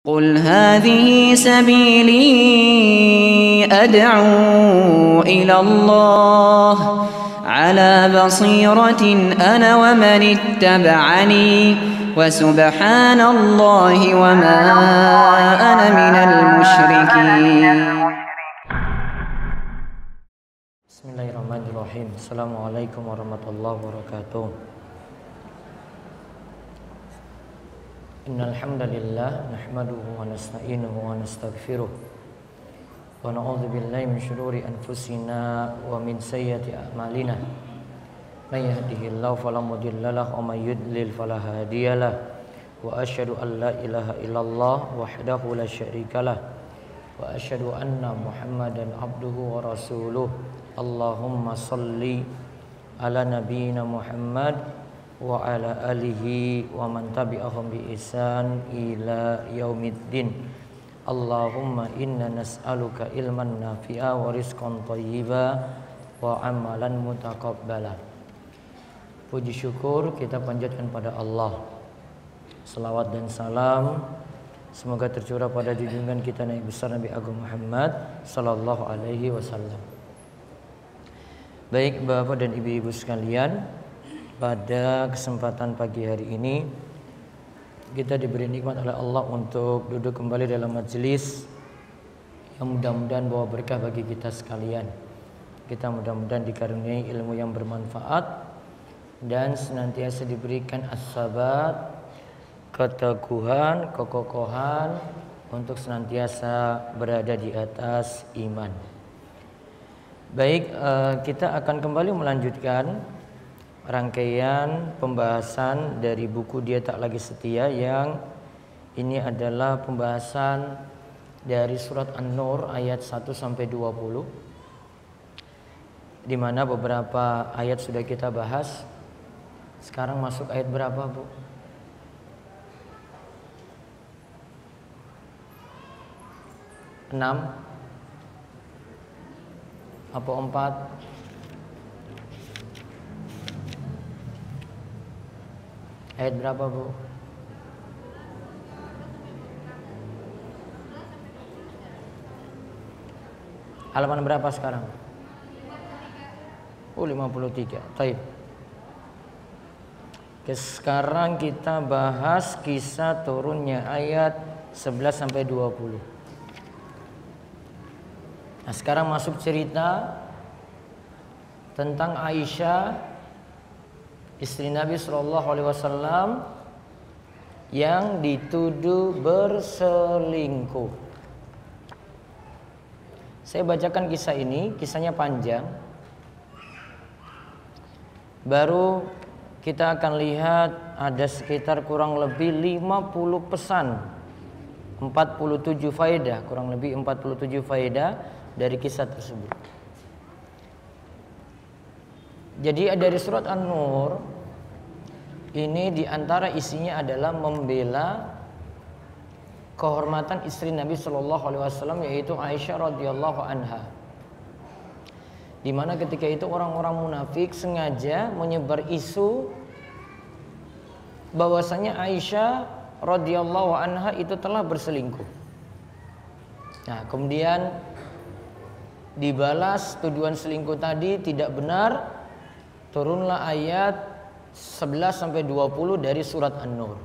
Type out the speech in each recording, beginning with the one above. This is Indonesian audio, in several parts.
قل هذه سبيلي أدعو إلى الله على بصيرة أنا ومن اتبعني وسبحان الله وما أنا من المشركين. Bismillahirrahmanirrahim. Assalamualaikum warahmatullahi wabarakatuh. Innal hamdalillah nahmaduhu wa nasta'inuhu wa nastaghfiruh wa na'udzu billahi min shururi anfusina wa min sayyiati a'malina. May yahdihillahu fala mudilla lahu wa may yudlil fala hadiyalah. Wa asyhadu an la ilaha illallah wahdahu la syarikalah wa asyhadu anna Muhammadan abduhu wa rasuluh. Allahumma salli ala nabiyyina Muhammad wa ala alihi wa man tabi'ahum bi ihsan ila yaumiddin. Allahumma inna nas'aluka ilman nafi'a wa rizqan thayyiba wa amalan mutaqabbala. Puji syukur kita panjatkan pada Allah. Selawat dan salam semoga tercurah pada junjungan kita Nabi besar Nabi Agung Muhammad sallallahu alaihi wasallam. Baik Bapak dan Ibu-ibu sekalian, pada kesempatan pagi hari ini kita diberi nikmat oleh Allah untuk duduk kembali dalam majelis yang mudah-mudahan bawa berkah bagi kita sekalian. Kita mudah-mudahan dikaruniai ilmu yang bermanfaat dan senantiasa diberikan as-sabat, keteguhan, kekokohan untuk senantiasa berada di atas iman. Baik, kita akan kembali melanjutkan rangkaian pembahasan dari buku Dia Tak Lagi Setia, yang ini adalah pembahasan dari surat An-Nur ayat 1 sampai 20, di mana beberapa ayat sudah kita bahas. Sekarang masuk ayat berapa, Bu? 6 apa 4? Ayat berapa, Bu? Halaman berapa sekarang? 53. Baik. Sekarang kita bahas kisah turunnya ayat 11 sampai 20. Nah, sekarang masuk cerita tentang Aisyah, istri Nabi SAW, yang dituduh berselingkuh. Saya bacakan kisah ini, kisahnya panjang. Baru kita akan lihat ada sekitar kurang lebih 50 pesan, 47 faedah, kurang lebih 47 faedah dari kisah tersebut. Jadi dari surat An-Nur ini diantara isinya adalah membela kehormatan istri Nabi Shallallahu Alaihi Wasallam, yaitu Aisyah radhiyallahu anha. Di mana ketika itu orang-orang munafik sengaja menyebar isu bahwasanya Aisyah radhiyallahu anha itu telah berselingkuh. Nah, kemudian dibalas tuduhan selingkuh tadi tidak benar. Turunlah ayat 11 sampai 20 dari surat An-Nur.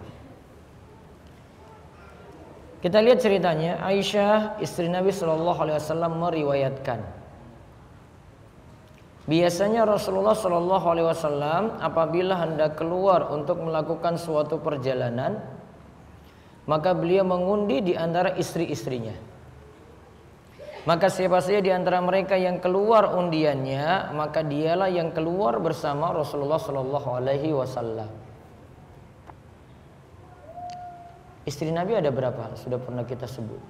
Kita lihat ceritanya. Aisyah istri Nabi sallallahu alaihi wasallam meriwayatkan, biasanya Rasulullah sallallahu alaihi wasallam apabila hendak keluar untuk melakukan suatu perjalanan, maka beliau mengundi di antara istri-istrinya. Maka siapa saja di antara mereka yang keluar undiannya, maka dialah yang keluar bersama Rasulullah sallallahu alaihi wasallam. Istri Nabi ada berapa? Sudah pernah kita sebut.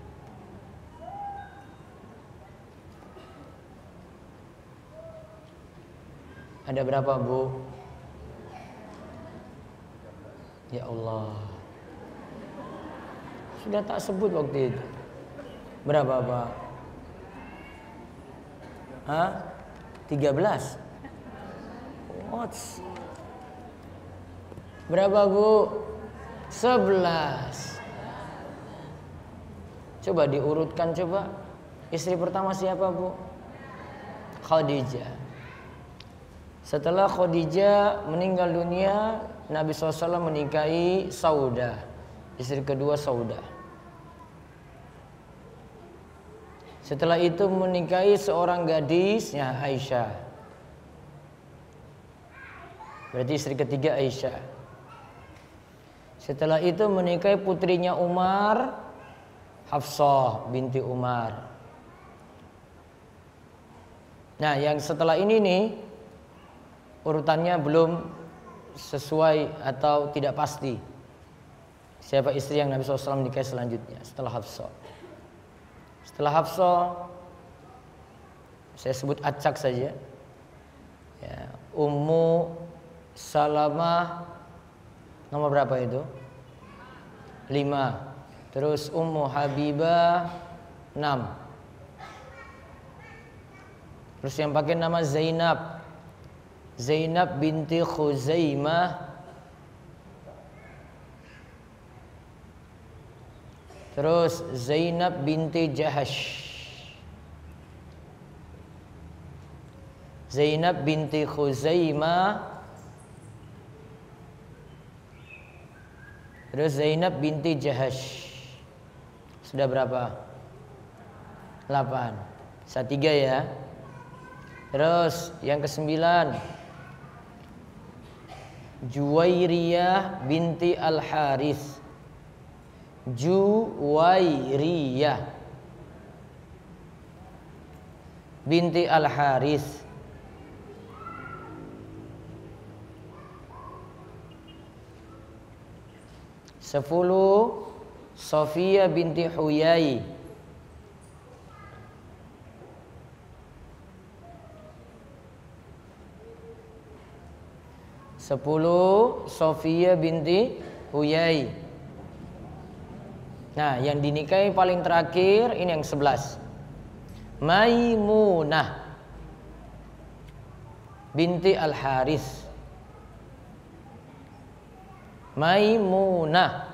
Ada berapa, Bu? Ya Allah. Sudah tak sebut waktu itu. Berapa, Pak? 13. What? Berapa, Bu? 11. Coba diurutkan coba. Istri pertama siapa, Bu? Khadijah. Setelah Khadijah meninggal dunia, Nabi SAW menikahi Saudah. Istri kedua Saudah. Setelah itu menikahi seorang gadisnya Aisyah. Berarti istri ketiga Aisyah. Setelah itu menikahi putrinya Umar, Hafsah binti Umar. Nah, yang setelah ini nih urutannya belum sesuai atau tidak pasti. Siapa istri yang Nabi SAW menikahi selanjutnya setelah Hafsah? Setelah Hafsah, saya sebut acak saja. Ya, Ummu Salamah nomor berapa itu? 5. Terus Ummu Habibah 6. Terus yang pakai nama Zainab, Zainab binti Khuzaimah. Terus Zainab binti Jahash, Zainab binti Khuzaimah. Terus Zainab binti Jahash. Sudah berapa? 8. 3 ya. Terus yang ke-9 Juwairiyah binti Al-Harith. Juwairiyah binti Al-Harith. Sepuluh Sofia binti Huyai. Sofia binti Huyai. Nah, yang dinikahi paling terakhir ini yang 11. Maimunah binti Al-Harith. Maimunah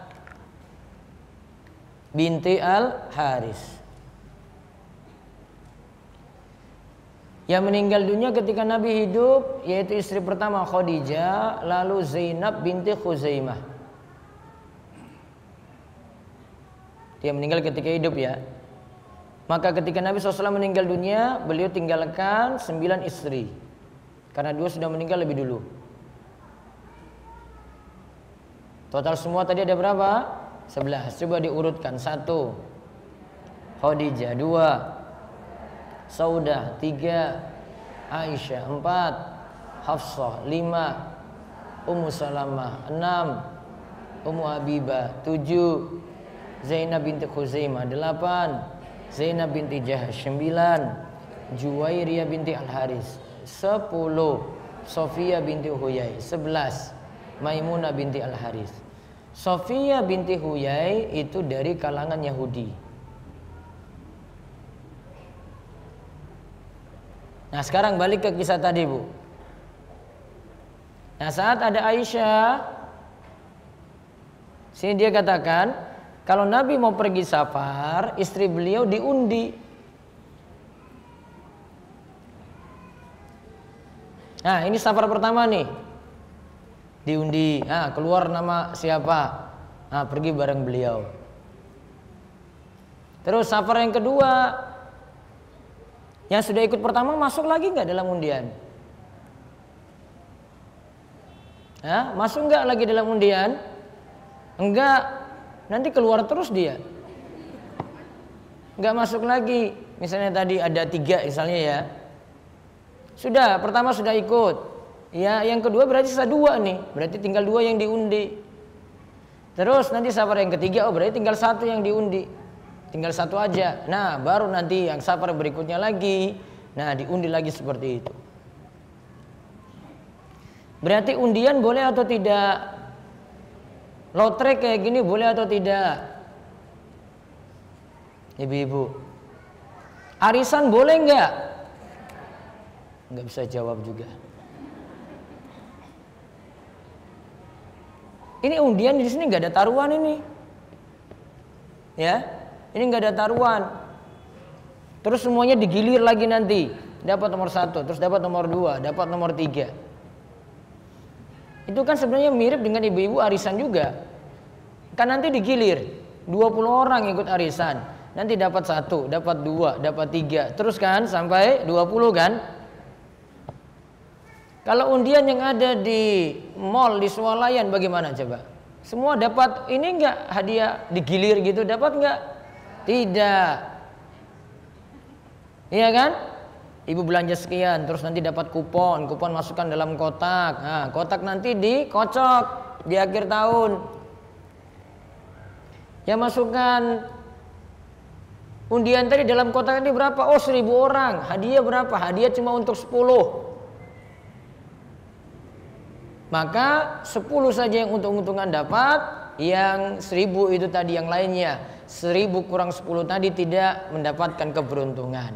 binti Al-Harith. Yang meninggal dunia ketika Nabi hidup yaitu istri pertama Khadijah, lalu Zainab binti Khuzaimah. Dia meninggal ketika hidup ya. Maka ketika Nabi SAW meninggal dunia, beliau tinggalkan 9 istri. Karena 2 sudah meninggal lebih dulu. Total semua tadi ada berapa? 11. Coba diurutkan. 1 Khadijah, 2 Saudah, 3 Aisyah, 4 Hafsah, 5 Ummu Salamah, 6 Ummu Habibah, 7 Zainab binti Khuzaimah, 8 Zainab binti Jahash, 9 Juwairiyah binti Al-Haris, 10 Sofia binti Huyai, 11 Maimunah binti Al-Haris. Sofia binti Huyai itu dari kalangan Yahudi. Nah, sekarang balik ke kisah tadi, Bu. Nah, saat ada Aisyah, sini dia katakan kalau Nabi mau pergi safar, istri beliau diundi. Nah, ini safar pertama nih, diundi. Nah, keluar nama siapa? Nah, pergi bareng beliau. Terus safar yang kedua, yang sudah ikut pertama masuk lagi nggak dalam undian? Hah? Masuk nggak lagi dalam undian? Enggak, nanti keluar terus dia. Nggak masuk lagi. Misalnya tadi ada 3 misalnya ya. Sudah, pertama sudah ikut. Ya, yang kedua berarti sisa 2 nih. Berarti tinggal 2 yang diundi. Terus nanti safar yang ketiga, oh berarti tinggal 1 yang diundi. Tinggal 1 aja. Nah, baru nanti yang safar berikutnya lagi. Nah, diundi lagi seperti itu. Berarti undian boleh atau tidak? Lotre kayak gini boleh atau tidak? Ibu-ibu, arisan boleh nggak? Nggak bisa jawab juga. Ini undian di sini nggak ada taruhan ini, ya. Ini nggak ada taruhan. Terus semuanya digilir lagi nanti. Dapat nomor 1, terus dapat nomor 2, dapat nomor 3. Itu kan sebenarnya mirip dengan ibu-ibu arisan juga. Kan nanti digilir. 20 orang ikut arisan. Nanti dapat 1, dapat 2, dapat 3. Terus kan sampai 20 kan. Kalau undian yang ada di mall, di swalayan bagaimana coba? Semua dapat ini enggak hadiah digilir gitu, dapat enggak? Tidak. Iya kan? Ibu belanja sekian, terus nanti dapat kupon masukkan dalam kotak. Nah, kotak nanti dikocok di akhir tahun. Ya masukkan undian tadi dalam kotak ini berapa? Oh 1000 orang. Hadiah berapa? Hadiah cuma untuk 10. Maka 10 saja yang untung-untungan dapat, yang 1000 itu tadi yang lainnya 1000 kurang 10 tadi tidak mendapatkan keberuntungan.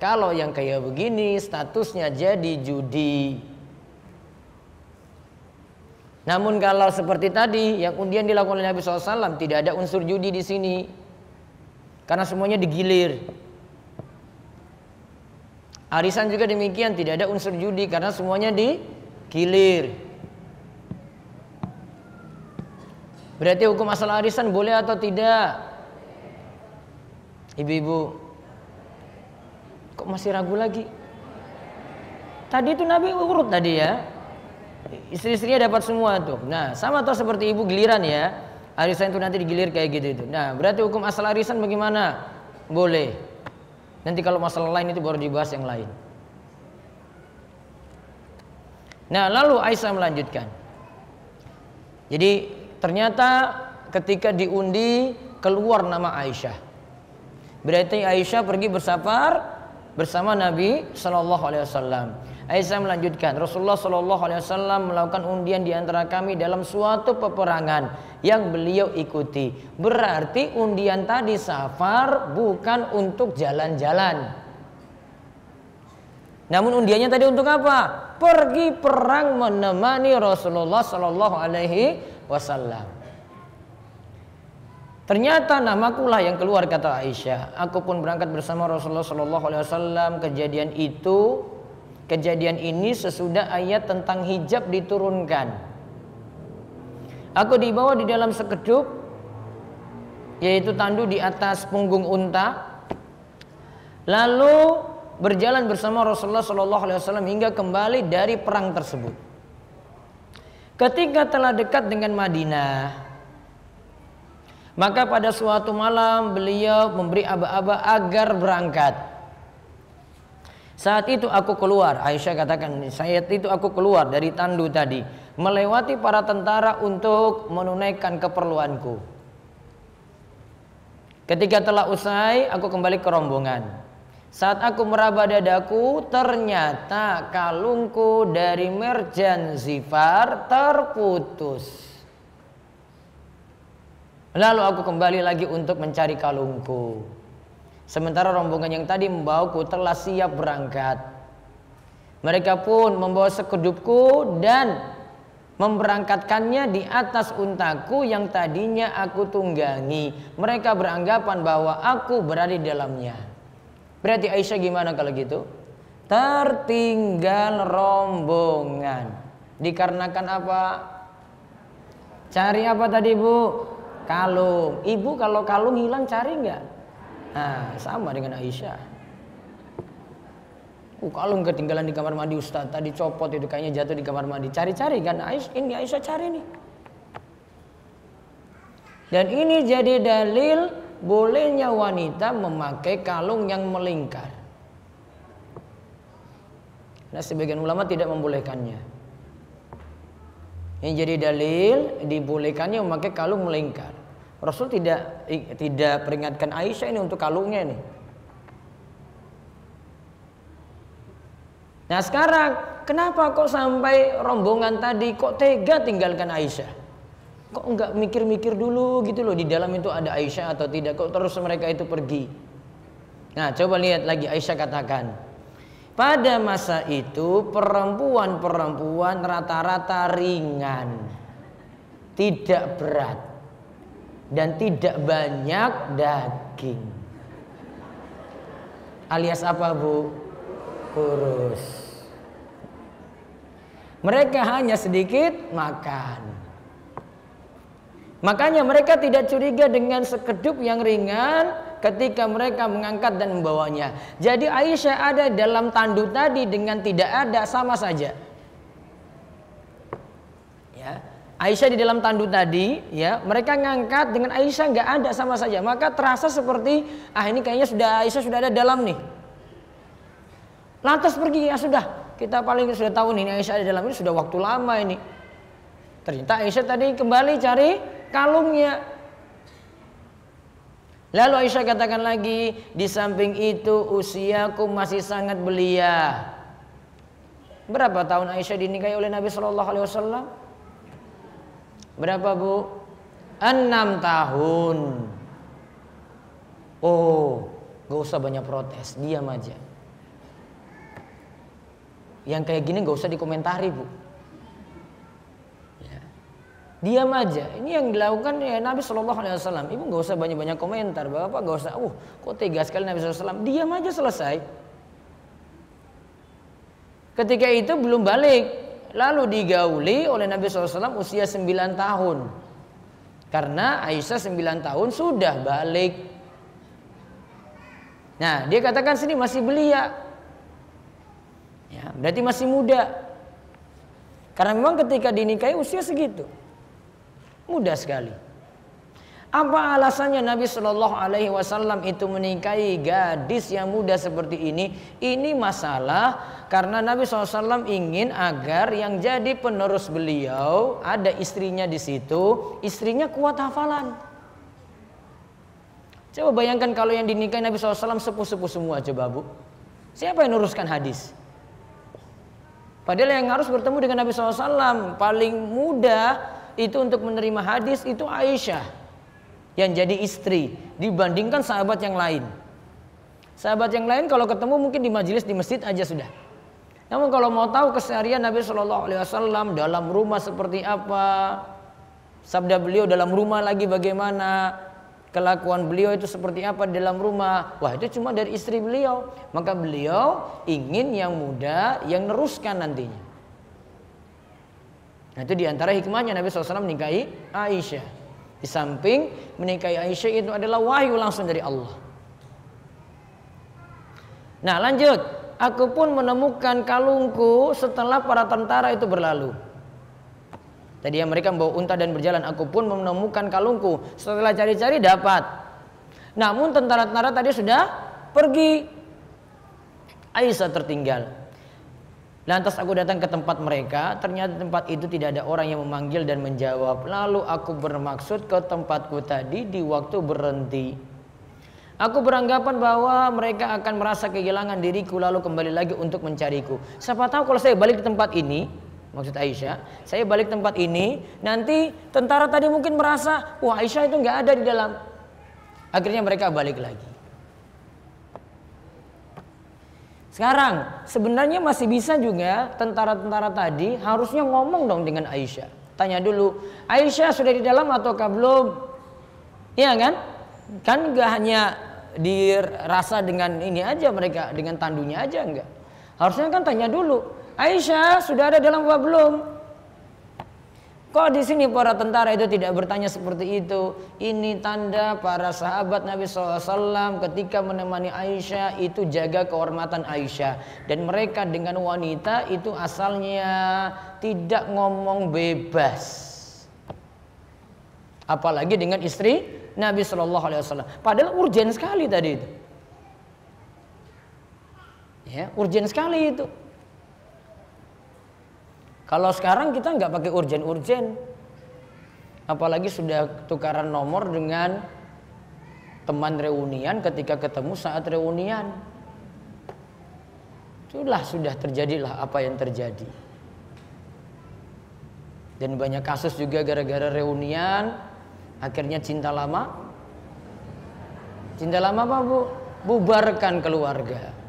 Kalau yang kayak begini statusnya jadi judi. Namun kalau seperti tadi yang undian dilakukan oleh Nabi SAW tidak ada unsur judi di sini, karena semuanya digilir. Arisan juga demikian, tidak ada unsur judi karena semuanya digilir. Berarti hukum asal arisan boleh atau tidak? Ibu-ibu, kok masih ragu lagi? Tadi itu Nabi urut tadi ya, istri-istrinya dapat semua tuh. Nah sama tuh seperti ibu giliran ya, arisan itu nanti digilir kayak gitu itu. Nah berarti hukum asal arisan bagaimana? Boleh. Nanti kalau masalah lain itu baru dibahas yang lain. Nah lalu Aisyah melanjutkan. Jadi ternyata ketika diundi keluar nama Aisyah. Berarti Aisyah pergi bersafar bersama Nabi Shallallahu Alaihi Wasallam. Aisyah melanjutkan, Rasulullah Shallallahu Alaihi Wasallam melakukan undian di antara kami dalam suatu peperangan yang beliau ikuti. Berarti undian tadi safar bukan untuk jalan-jalan. Namun undiannya tadi untuk apa? Pergi perang menemani Rasulullah Shallallahu Alaihi Wasallam. Ternyata namakulah yang keluar, kata Aisyah. Aku pun berangkat bersama Rasulullah Shallallahu Alaihi Wasallam. Kejadian ini sesudah ayat tentang hijab diturunkan. Aku dibawa di dalam sekedup, yaitu tandu di atas punggung unta. Lalu berjalan bersama Rasulullah Shallallahu Alaihi Wasallam hingga kembali dari perang tersebut. Ketika telah dekat dengan Madinah, maka pada suatu malam beliau memberi aba-aba agar berangkat. Saat itu aku keluar, Aisyah katakan, saat itu aku keluar dari tandu tadi, melewati para tentara untuk menunaikan keperluanku. Ketika telah usai, aku kembali ke rombongan. Saat aku meraba dadaku, ternyata kalungku dari merjan Zifar terputus. Lalu aku kembali lagi untuk mencari kalungku. Sementara rombongan yang tadi membawaku telah siap berangkat. Mereka pun membawa sekedupku dan memberangkatkannya di atas untaku yang tadinya aku tunggangi. Mereka beranggapan bahwa aku berada di dalamnya. Berarti Aisyah gimana kalau gitu? Tertinggal rombongan. Dikarenakan apa? Cari apa tadi, Bu? Kalung. Ibu kalau kalung hilang cari nggak? Nah, sama dengan Aisyah. Kalung ketinggalan di kamar mandi Ustaz. Tadi copot itu kayaknya jatuh di kamar mandi. Cari-cari kan ini Aisyah cari nih. Dan ini jadi dalil bolehnya wanita memakai kalung yang melingkar. Nah, sebagian ulama tidak membolehkannya. Ini jadi dalil dibolehkannya memakai kalung melingkar. Rasul tidak peringatkan Aisyah ini untuk kalungnya nih. Nah sekarang kenapa kok sampai rombongan tadi kok tega tinggalkan Aisyah? Kok enggak mikir-mikir dulu gitu loh, di dalam itu ada Aisyah atau tidak, kok terus mereka itu pergi? Nah coba lihat lagi Aisyah katakan, pada masa itu perempuan-perempuan rata-rata ringan, tidak berat. dan tidak banyak daging. Alias apa, Bu? Kurus. Mereka hanya sedikit makan. Makanya mereka tidak curiga dengan sekedup yang ringan ketika mereka mengangkat dan membawanya. Jadi Aisyah ada dalam tandu tadi dengan tidak ada sama saja. Ya. Aisyah di dalam tandu tadi, ya, mereka ngangkat dengan Aisyah nggak ada sama saja. Maka terasa seperti ini kayaknya Aisyah sudah ada dalam nih. Lantas pergi, ya sudah, kita paling sudah tahu nih Aisyah ada dalam ini sudah waktu lama ini. Ternyata Aisyah tadi kembali cari kalungnya. Lalu Aisyah katakan lagi, di samping itu usiaku masih sangat belia. Berapa tahun Aisyah dinikahi oleh Nabi Shallallahu Alaihi Wasallam? Berapa, Bu? 6 tahun. Oh, gak usah banyak protes, diam aja. Yang kayak gini gak usah dikomentari, Bu. Ya. Diam aja. Ini yang dilakukan ya Nabi Shallallahu Alaihi Wasallam. Ibu gak usah banyak komentar, Bapak gak usah. Kok tega sekali Nabi Sallallahu Alaihi Wasallam. Diam aja, selesai. Ketika itu belum balik. Lalu digauli oleh Nabi SAW usia 9 tahun. Karena Aisyah 9 tahun sudah balik. Nah, dia katakan sini masih belia. Ya, berarti masih muda. Karena memang ketika dinikahi usia segitu. Muda sekali. Apa alasannya Nabi Shallallahu Alaihi Wasallam itu menikahi gadis yang muda seperti ini? Ini masalah karena Nabi SAW ingin agar yang jadi penerus beliau ada istrinya di situ, istrinya kuat hafalan. Coba bayangkan kalau yang dinikahi Nabi SAW sepuh-sepuh semua, coba, Bu. Siapa yang nuruskan hadis? Padahal yang harus bertemu dengan Nabi SAW paling muda itu untuk menerima hadis itu Aisyah. Yang jadi istri dibandingkan sahabat yang lain. Sahabat yang lain kalau ketemu mungkin di majelis di masjid aja sudah. Namun kalau mau tahu keseharian Nabi Shallallahu Alaihi Wasallam dalam rumah seperti apa, sabda beliau dalam rumah lagi bagaimana, kelakuan beliau itu seperti apa di dalam rumah, wah itu cuma dari istri beliau. Maka beliau ingin yang muda yang neruskan nantinya. Nah itu diantara hikmahnya Nabi SAW menikahi Aisyah. Di samping menikahi Aisyah itu adalah wahyu langsung dari Allah. Nah lanjut, aku pun menemukan kalungku setelah para tentara itu berlalu. Tadi yang mereka membawa unta dan berjalan, aku pun menemukan kalungku. Setelah cari-cari dapat. Namun tentara-tentara tadi sudah pergi. Aisyah tertinggal. Lantas aku datang ke tempat mereka, ternyata tempat itu tidak ada orang yang memanggil dan menjawab. Lalu aku bermaksud ke tempatku tadi di waktu berhenti. Aku beranggapan bahwa mereka akan merasa kehilangan diriku lalu kembali lagi untuk mencariku. Siapa tahu kalau saya balik ke tempat ini, maksud Aisyah, saya balik tempat ini, nanti tentara tadi mungkin merasa, wah Aisyah itu nggak ada di dalam. Akhirnya mereka balik lagi. Sekarang sebenarnya masih bisa juga tentara-tentara tadi harusnya ngomong dong dengan Aisyah. Tanya dulu, Aisyah sudah di dalam ataukah belum? Iya kan? Kan nggak hanya dirasa dengan ini aja mereka, dengan tandunya aja enggak. Harusnya kan tanya dulu, Aisyah sudah ada dalam apa belum? Kok di sini para tentara itu tidak bertanya seperti itu? Ini tanda para sahabat Nabi SAW ketika menemani Aisyah itu jaga kehormatan Aisyah. Dan mereka dengan wanita itu asalnya tidak ngomong bebas. Apalagi dengan istri Nabi SAW. Padahal urgen sekali tadi itu. Ya, urgen sekali itu. Kalau sekarang kita nggak pakai urgen-urgen, apalagi sudah tukaran nomor dengan teman reunian ketika ketemu saat reunian. Sudah terjadilah apa yang terjadi. Dan banyak kasus juga gara-gara reunian, akhirnya cinta lama apa, Bu? Bubarkan keluarga.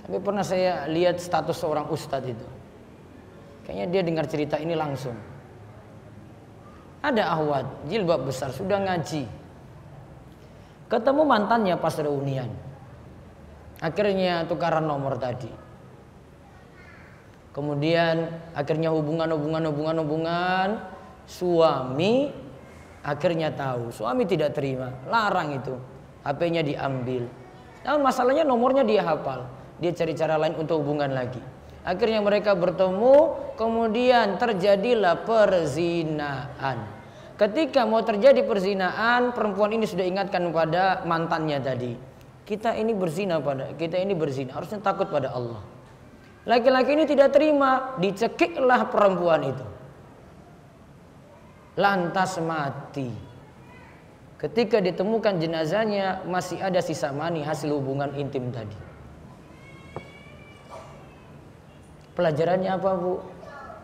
Tapi pernah saya lihat status seorang ustadz itu. Kayaknya dia dengar cerita ini langsung. Ada akhwat jilbab besar, sudah ngaji, ketemu mantannya pas reunian. Akhirnya tukaran nomor tadi. Kemudian akhirnya hubungan. Suami akhirnya tahu, suami tidak terima, larang itu, HP-nya diambil. Namun masalahnya nomornya dia hafal, dia cari cara lain untuk hubungan lagi. Akhirnya mereka bertemu, kemudian terjadilah perzinahan. Ketika mau terjadi perzinahan, perempuan ini sudah ingatkan pada mantannya tadi, kita ini berzina, harusnya takut pada Allah. Laki-laki ini tidak terima, dicekiklah perempuan itu, lantas mati. Ketika ditemukan jenazahnya masih ada sisa mani hasil hubungan intim tadi. Pelajarannya apa, Bu?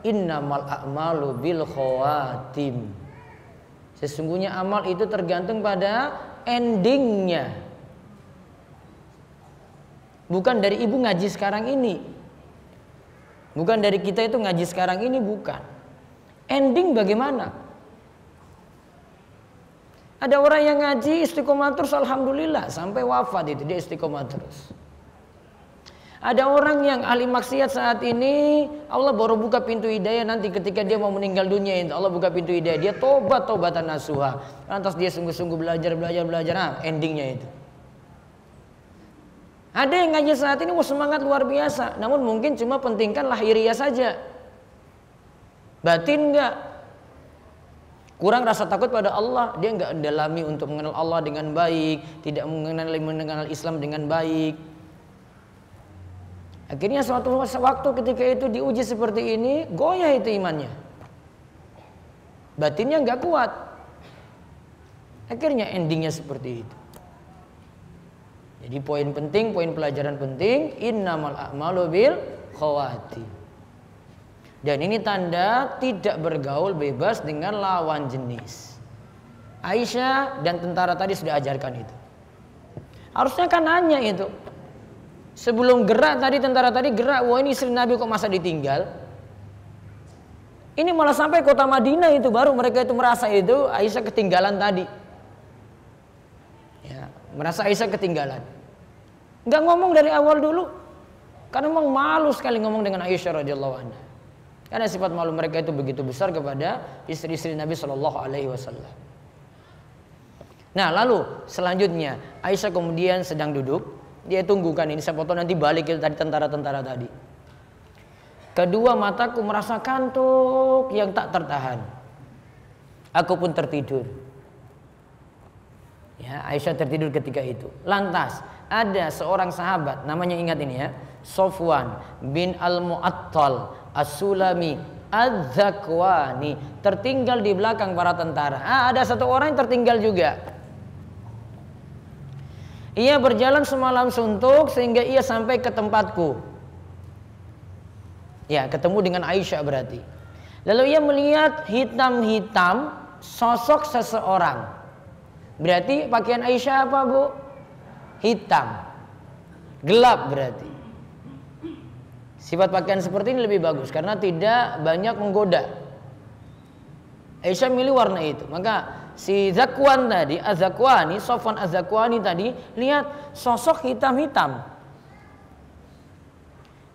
Innamal a'malu bil khawatim. Sesungguhnya amal itu tergantung pada endingnya. Bukan dari ibu ngaji sekarang ini, bukan dari kita itu ngaji sekarang ini, bukan. Ending bagaimana? Ada orang yang ngaji istiqomah terus, alhamdulillah, sampai wafat itu dia istiqomah terus. Ada orang yang ahli maksiat saat ini, Allah baru buka pintu hidayah, nanti ketika dia mau meninggal dunia, Allah buka pintu hidayah, dia tobatan nasuha, lantas dia sungguh-sungguh belajar, nah endingnya itu. Ada yang ngaji saat ini semangat luar biasa, namun mungkin cuma pentingkan lahiriah saja, batin enggak, kurang rasa takut pada Allah, dia enggak mendalami untuk mengenal Allah dengan baik, tidak mengenal Islam dengan baik. Akhirnya suatu waktu ketika itu diuji seperti ini, goyah itu imannya, batinnya enggak kuat. Akhirnya endingnya seperti itu. Jadi poin penting, poin pelajaran penting, innamal a'malu bil khawatim. Dan ini tanda tidak bergaul bebas dengan lawan jenis. Aisyah dan tentara tadi sudah ajarkan itu. Harusnya kan nanya itu. Sebelum gerak tadi, tentara tadi gerak, wah ini istri Nabi kok masa ditinggal? Ini malah sampai kota Madinah itu baru mereka itu merasa itu Aisyah ketinggalan tadi. Ya, merasa Aisyah ketinggalan. Enggak ngomong dari awal dulu. Karena memang malu sekali ngomong dengan Aisyah radhiyallahu anha. Karena sifat malu mereka itu begitu besar kepada istri-istri Nabi sallallahu alaihi wasallam. Nah, lalu selanjutnya Aisyah kemudian sedang duduk. Dia tunggukan ini, siapa tahu nanti balik itu tadi tentara-tentara tadi. Kedua mataku merasa kantuk yang tak tertahan. Aku pun tertidur. Ya, Aisyah tertidur ketika itu. Lantas ada seorang sahabat, namanya ingat ini ya, Sofwan bin Al-Mu'attal As-Sulami Az-Zakwani, tertinggal di belakang para tentara. Ada satu orang yang tertinggal juga. Ia berjalan semalam suntuk sehingga ia sampai ke tempatku. Ya, ketemu dengan Aisyah berarti. Lalu ia melihat hitam-hitam sosok seseorang. Berarti pakaian Aisyah apa, Bu? Hitam. Gelap berarti. Sifat pakaian seperti ini lebih bagus karena tidak banyak menggoda. Aisyah milih warna itu. Maka si Zakwan tadi, Az-Zakwani, Sofwan Az-Zakwani tadi lihat sosok hitam-hitam.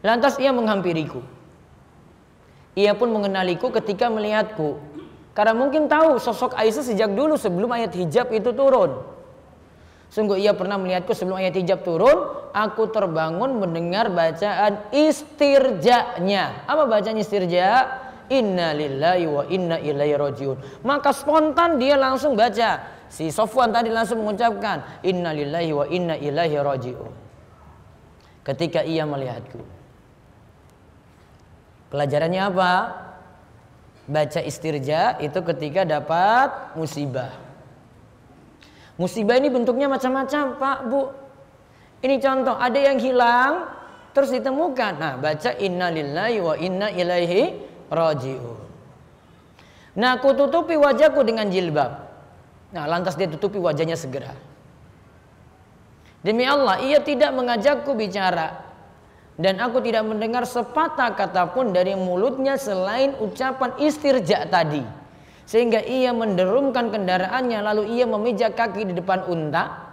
Lantas ia menghampiriku. Ia pun mengenaliku ketika melihatku. Karena mungkin tahu sosok Aisyah sejak dulu sebelum ayat hijab itu turun. Sungguh ia pernah melihatku sebelum ayat hijab turun. Aku terbangun mendengar bacaan istirja'nya. Apa bacaan istirja'? Inna lillahi wa inna ilaihi rajiun. Maka spontan dia langsung baca. Si Sofwan tadi langsung mengucapkan inna lillahi wa inna ilaihi rajiun ketika ia melihatku. Pelajarannya apa? Baca istirja itu ketika dapat musibah. Musibah ini bentuknya macam-macam, Pak, Bu. Ini contoh, ada yang hilang terus ditemukan. Nah, baca inna lillahi wa inna ilaihi raji'un. Nah, aku tutupi wajahku dengan jilbab. Nah, lantas dia tutupi wajahnya segera. Demi Allah, ia tidak mengajakku bicara. dan aku tidak mendengar sepatah kata pun dari mulutnya selain ucapan istirja tadi. Sehingga ia menderumkan kendaraannya, lalu ia memijak kaki di depan unta.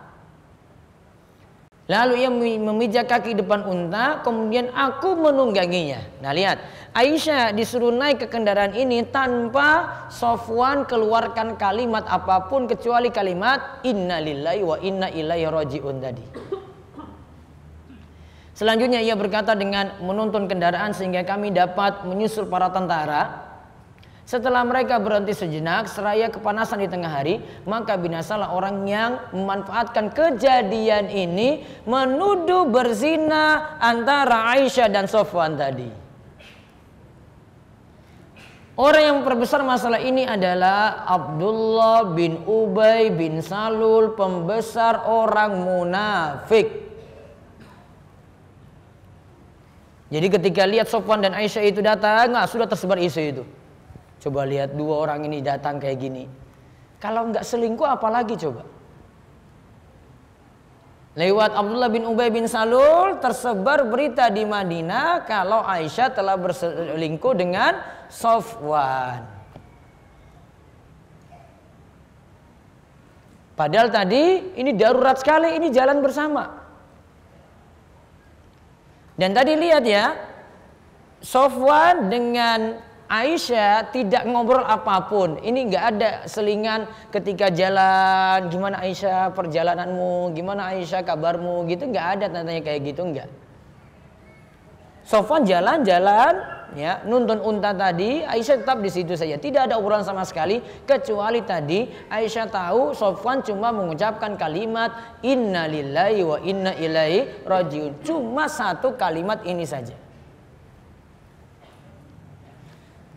Kemudian aku menungganginya. Nah lihat, Aisyah disuruh naik ke kendaraan ini tanpa Sofwan keluarkan kalimat apapun kecuali kalimat inna lillahi wa inna ilaihi raji'un tadi. Selanjutnya ia berkata dengan menuntun kendaraan sehingga kami dapat menyusul para tentara. Setelah mereka berhenti sejenak seraya kepanasan di tengah hari, maka binasalah orang yang memanfaatkan kejadian ini menuduh berzina antara Aisyah dan Sofwan tadi. Orang yang memperbesar masalah ini adalah Abdullah bin Ubay bin Salul, pembesar orang munafik. Jadi ketika lihat Sofwan dan Aisyah itu datang, sudah tersebar isu itu. Coba lihat dua orang ini datang kayak gini. Kalau nggak selingkuh apalagi coba. Lewat Abdullah bin Ubay bin Salul tersebar berita di Madinah kalau Aisyah telah berselingkuh dengan Sofwan. Padahal tadi ini darurat sekali, ini jalan bersama. Dan tadi lihat ya, Sofwan dengan Aisyah tidak ngobrol apapun. Ini nggak ada selingan ketika jalan. Gimana Aisyah perjalananmu? Gimana Aisyah kabarmu? Gitu nggak ada tanya kayak gitu nggak. Sofwan jalan-jalan, ya nuntun unta tadi. Aisyah tetap di situ saja. Tidak ada obrolan sama sekali kecuali tadi Aisyah tahu Sofwan cuma mengucapkan kalimat inna lillahi wa inna ilaihi rajiun. Cuma satu kalimat ini saja.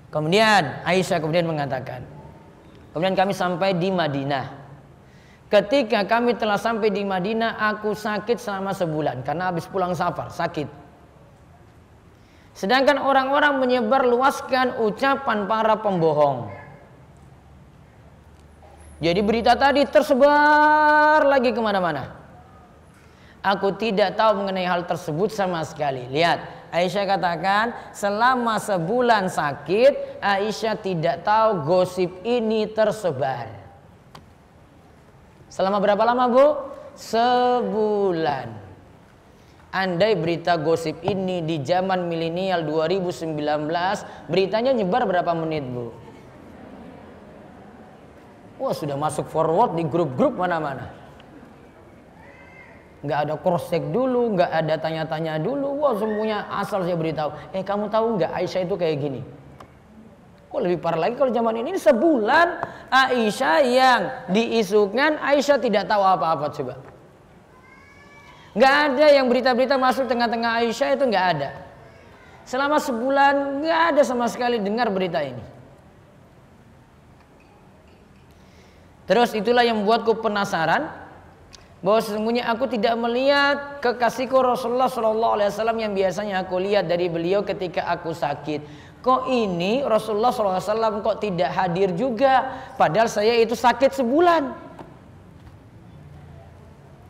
Kemudian Aisyah mengatakan, kemudian kami sampai di Madinah. Ketika kami telah sampai di Madinah, aku sakit selama sebulan karena habis pulang safar, sakit. Sedangkan orang-orang menyebar luaskan ucapan para pembohong. Jadi berita tadi tersebar lagi kemana-mana. Aku tidak tahu mengenai hal tersebut sama sekali. Lihat, Aisyah katakan selama sebulan sakit, Aisyah tidak tahu gosip ini tersebar. Selama berapa lama Bu? Sebulan. Andai berita gosip ini di zaman milenial 2019, beritanya nyebar berapa menit Bu? Wah, sudah masuk forward di grup-grup mana-mana. Nggak ada cross check dulu, nggak ada tanya-tanya dulu. Wah, semuanya asal saya beritahu. Kamu tahu nggak Aisyah itu kayak gini? Kok lebih parah lagi kalau zaman ini sebulan Aisyah yang diisukan Aisyah tidak tahu apa-apa coba. Nggak ada yang berita-berita masuk tengah-tengah Aisyah itu nggak ada. Selama sebulan nggak ada sama sekali dengar berita ini. Terus itulah yang membuatku penasaran bahwa sesungguhnya aku tidak melihat kekasihku Rasulullah SAW yang biasanya aku lihat dari beliau ketika aku sakit. Kok ini Rasulullah SAW kok tidak hadir juga? Padahal saya itu sakit sebulan.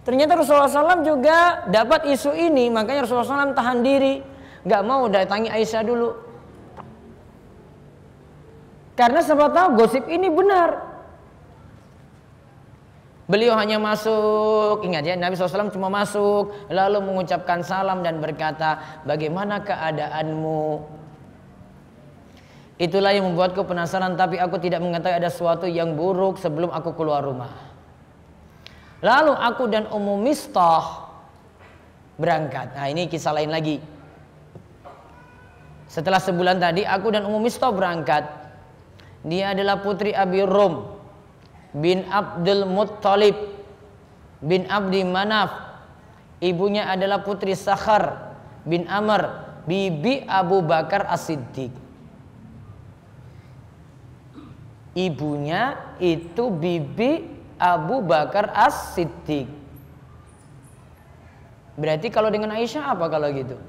Ternyata Rasulullah SAW juga dapat isu ini, makanya Rasulullah SAW tahan diri, nggak mau datangi Aisyah dulu. Karena siapa tahu gosip ini benar. Beliau hanya masuk, ingat ya, Nabi SAW cuma masuk, lalu mengucapkan salam dan berkata, bagaimana keadaanmu? Itulah yang membuatku penasaran, tapi aku tidak mengetahui ada sesuatu yang buruk sebelum aku keluar rumah. Lalu aku dan Ummu Mistah berangkat. Nah ini kisah lain lagi. Setelah sebulan tadi, aku dan Ummu Mistah berangkat. Dia adalah putri Abi Rum bin Abdul Muttalib bin Abdi Manaf. Ibunya adalah putri Sakhar bin Amr bibi Abu Bakar As-Siddiq. Ibunya itu bibi Abu Bakar As-Siddiq. Berarti kalau dengan Aisyah apa kalau gitu?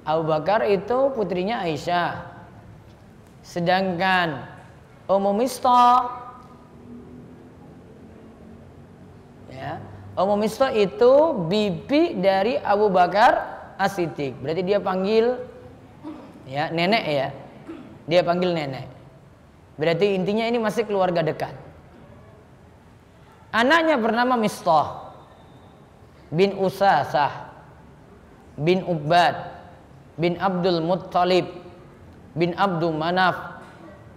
Abu Bakar itu putrinya Aisyah. Sedangkan Ummu Mistah, ya, Ummu Mistah itu bibi dari Abu Bakar As-Siddiq. Berarti dia panggil ya nenek ya. Dia panggil nenek. Berarti intinya ini masih keluarga dekat. Anaknya bernama Mistah bin Usasah bin Ubad bin Abdul Muttalib bin Abdul Manaf.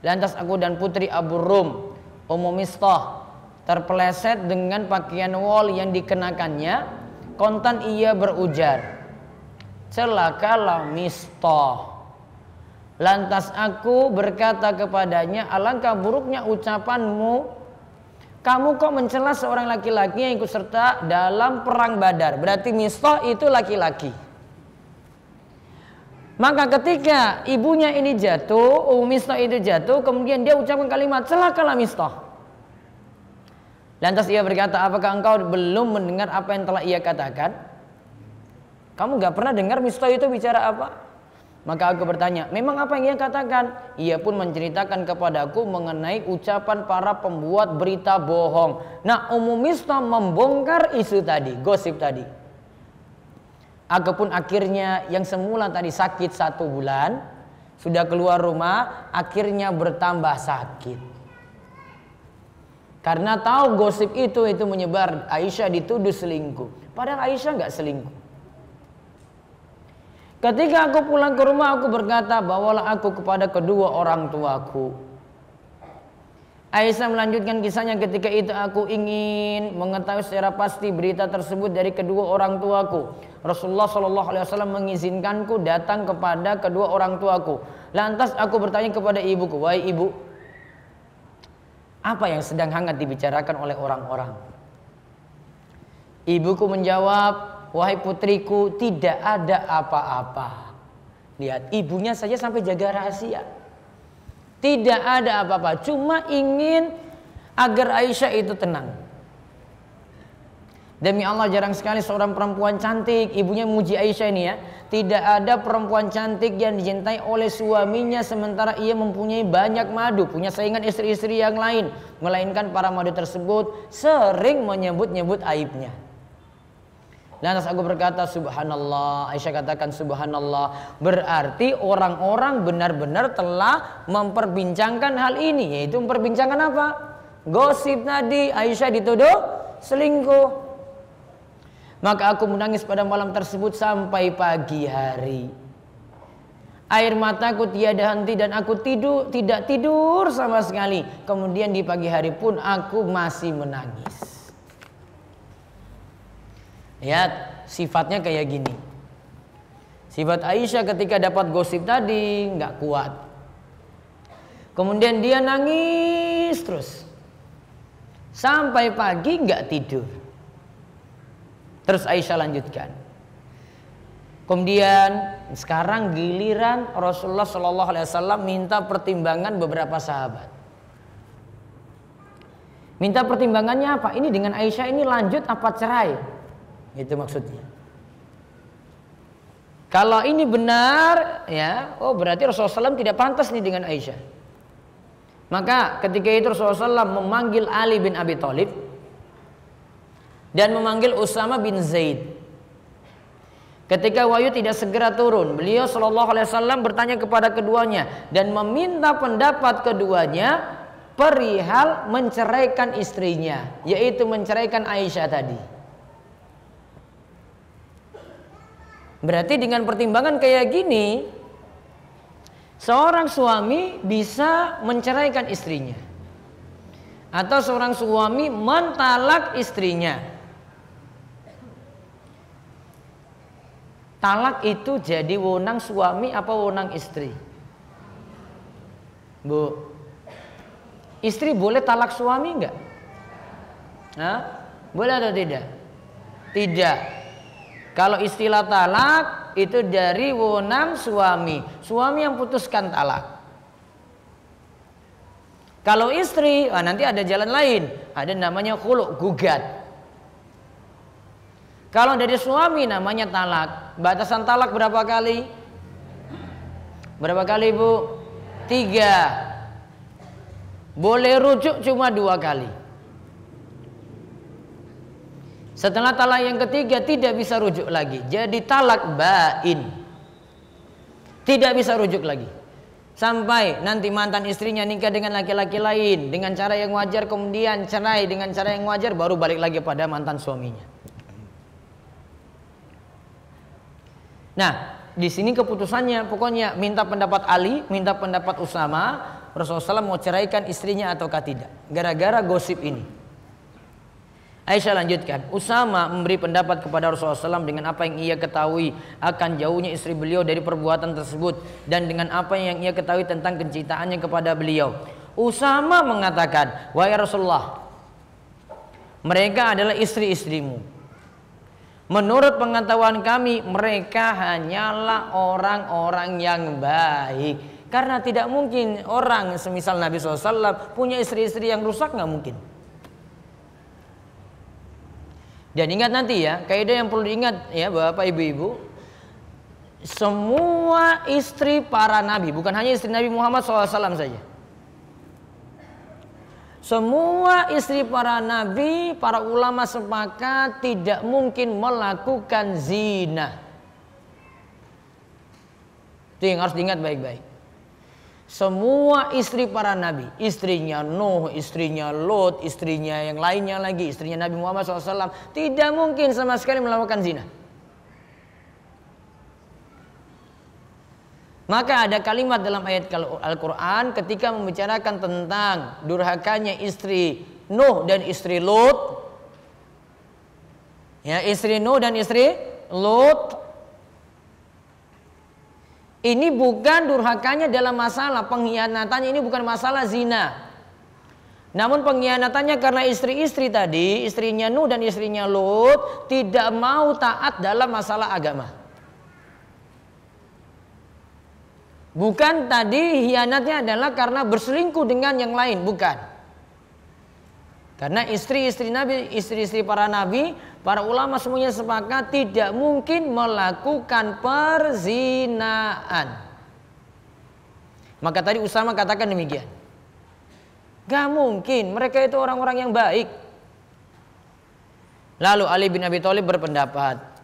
Lantas aku dan putri Abu Rum, Ummu Mistah, terpeleset dengan pakaian wol yang dikenakannya. Kontan ia berujar, celakalah Mistah. Lantas aku berkata kepadanya, alangkah buruknya ucapanmu. Kamu kok mencela seorang laki-laki yang ikut serta dalam perang Badar. Berarti Mistah itu laki-laki. Maka ketika ibunya ini jatuh, Mistah itu jatuh, kemudian dia ucapkan kalimat, celakalah Mistah. Lantas ia berkata, apakah engkau belum mendengar apa yang telah ia katakan? Kamu gak pernah dengar Mistah itu bicara apa? Maka aku bertanya, memang apa yang ia katakan? Ia pun menceritakan kepadaku mengenai ucapan para pembuat berita bohong. Nah, Ummu Mistah membongkar isu tadi, gosip tadi. Aku pun akhirnya yang semula tadi sakit 1 bulan, sudah keluar rumah, akhirnya bertambah sakit. Karena tahu gosip itu menyebar, Aisyah dituduh selingkuh. Padahal Aisyah gak selingkuh. Ketika aku pulang ke rumah, aku berkata, bawalah aku kepada kedua orang tuaku. Aisyah melanjutkan kisahnya, ketika itu aku ingin mengetahui secara pasti berita tersebut dari kedua orang tuaku. Rasulullah SAW mengizinkanku datang kepada kedua orang tuaku. Lantas aku bertanya kepada ibuku, wahai ibu, apa yang sedang hangat dibicarakan oleh orang-orang? Ibuku menjawab, wahai putriku, tidak ada apa-apa. Lihat, ibunya saja sampai jaga rahasia. Tidak ada apa-apa, cuma ingin agar Aisyah itu tenang. Demi Allah, jarang sekali seorang perempuan cantik, ibunya memuji Aisyah ini ya. Tidak ada perempuan cantik yang dicintai oleh suaminya sementara ia mempunyai banyak madu, punya saingan istri-istri yang lain, melainkan para madu tersebut sering menyebut-nyebut aibnya. Lantas aku berkata, subhanallah. Aisyah katakan, subhanallah. Berarti orang-orang benar-benar telah memperbincangkan hal ini. Yaitu memperbincangkan apa? Gosip tadi, Aisyah dituduh selingkuh. Maka aku menangis pada malam tersebut sampai pagi hari. Air mataku tiada henti dan aku tidak tidur sama sekali. Kemudian di pagi hari pun aku masih menangis. Lihat, sifatnya kayak gini. Sifat Aisyah ketika dapat gosip tadi nggak kuat. Kemudian dia nangis terus sampai pagi nggak tidur. Terus Aisyah lanjutkan. Kemudian sekarang giliran Rasulullah SAW minta pertimbangan beberapa sahabat. Minta pertimbangannya apa? Ini dengan Aisyah ini lanjut apa cerai? Itu maksudnya. Kalau ini benar, ya, oh berarti Rasulullah SAW tidak pantas nih dengan Aisyah. Maka ketika itu Rasulullah SAW memanggil Ali bin Abi Thalib dan memanggil Usama bin Zaid. Ketika wahyu tidak segera turun, beliau SAW bertanya kepada keduanya dan meminta pendapat keduanya perihal menceraikan istrinya, yaitu menceraikan Aisyah tadi. Berarti dengan pertimbangan kayak gini, seorang suami bisa menceraikan istrinya, atau seorang suami mentalak istrinya. Talak itu jadi wewenang suami apa wewenang istri? Bu, istri boleh talak suami enggak? Hah? Boleh atau tidak? Tidak. Kalau istilah talak itu dari wewenang suami. Suami yang putuskan talak. Kalau istri, nanti ada jalan lain. Ada namanya khulu', gugat. Kalau dari suami namanya talak. Batasan talak berapa kali? Berapa kali, Bu? 3. Boleh rujuk cuma 2 kali. Setelah talak yang ketiga tidak bisa rujuk lagi. Jadi talak bain. Tidak bisa rujuk lagi. Sampai nanti mantan istrinya nikah dengan laki-laki lain dengan cara yang wajar, kemudian cerai dengan cara yang wajar, baru balik lagi pada mantan suaminya. Nah, di sini keputusannya pokoknya minta pendapat Ali, minta pendapat Usama, Rasulullah SAW mau ceraikan istrinya ataukah tidak. Gara-gara gosip ini. Aisyah lanjutkan, Usama memberi pendapat kepada Rasulullah SAW dengan apa yang ia ketahui akan jauhnya istri beliau dari perbuatan tersebut dan dengan apa yang ia ketahui tentang kecintaannya kepada beliau. Usama mengatakan, wahai Rasulullah, mereka adalah istri-istrimu. Menurut pengetahuan kami, mereka hanyalah orang-orang yang baik. Karena tidak mungkin orang semisal Nabi SAW punya istri-istri yang rusak, nggak mungkin. Dan ingat nanti ya, kaidah yang perlu diingat ya Bapak Ibu-ibu, semua istri para nabi, bukan hanya istri Nabi Muhammad SAW saja. Semua istri para nabi, para ulama sepakat tidak mungkin melakukan zina. Itu yang harus diingat baik-baik. Semua istri para nabi, istrinya Nuh, istrinya Lot, istrinya yang lainnya lagi, istrinya Nabi Muhammad SAW, tidak mungkin sama sekali melakukan zina. Maka ada kalimat dalam ayat Al-Quran ketika membicarakan tentang durhakanya istri Nuh dan istri Lot. Ya, istri Nuh dan istri Lot. Ini bukan durhakanya dalam masalah pengkhianatannya, ini bukan masalah zina. Namun pengkhianatannya karena istri-istri tadi, istrinya Nuh dan istrinya Lot tidak mau taat dalam masalah agama. Bukan tadi hianatnya adalah karena berselingkuh dengan yang lain, bukan. Karena istri-istri Nabi, istri-istri para nabi, para ulama semuanya sepakat tidak mungkin melakukan perzinaan. Maka tadi Usama katakan demikian. Gak mungkin, mereka itu orang-orang yang baik. Lalu Ali bin Abi Thalib berpendapat.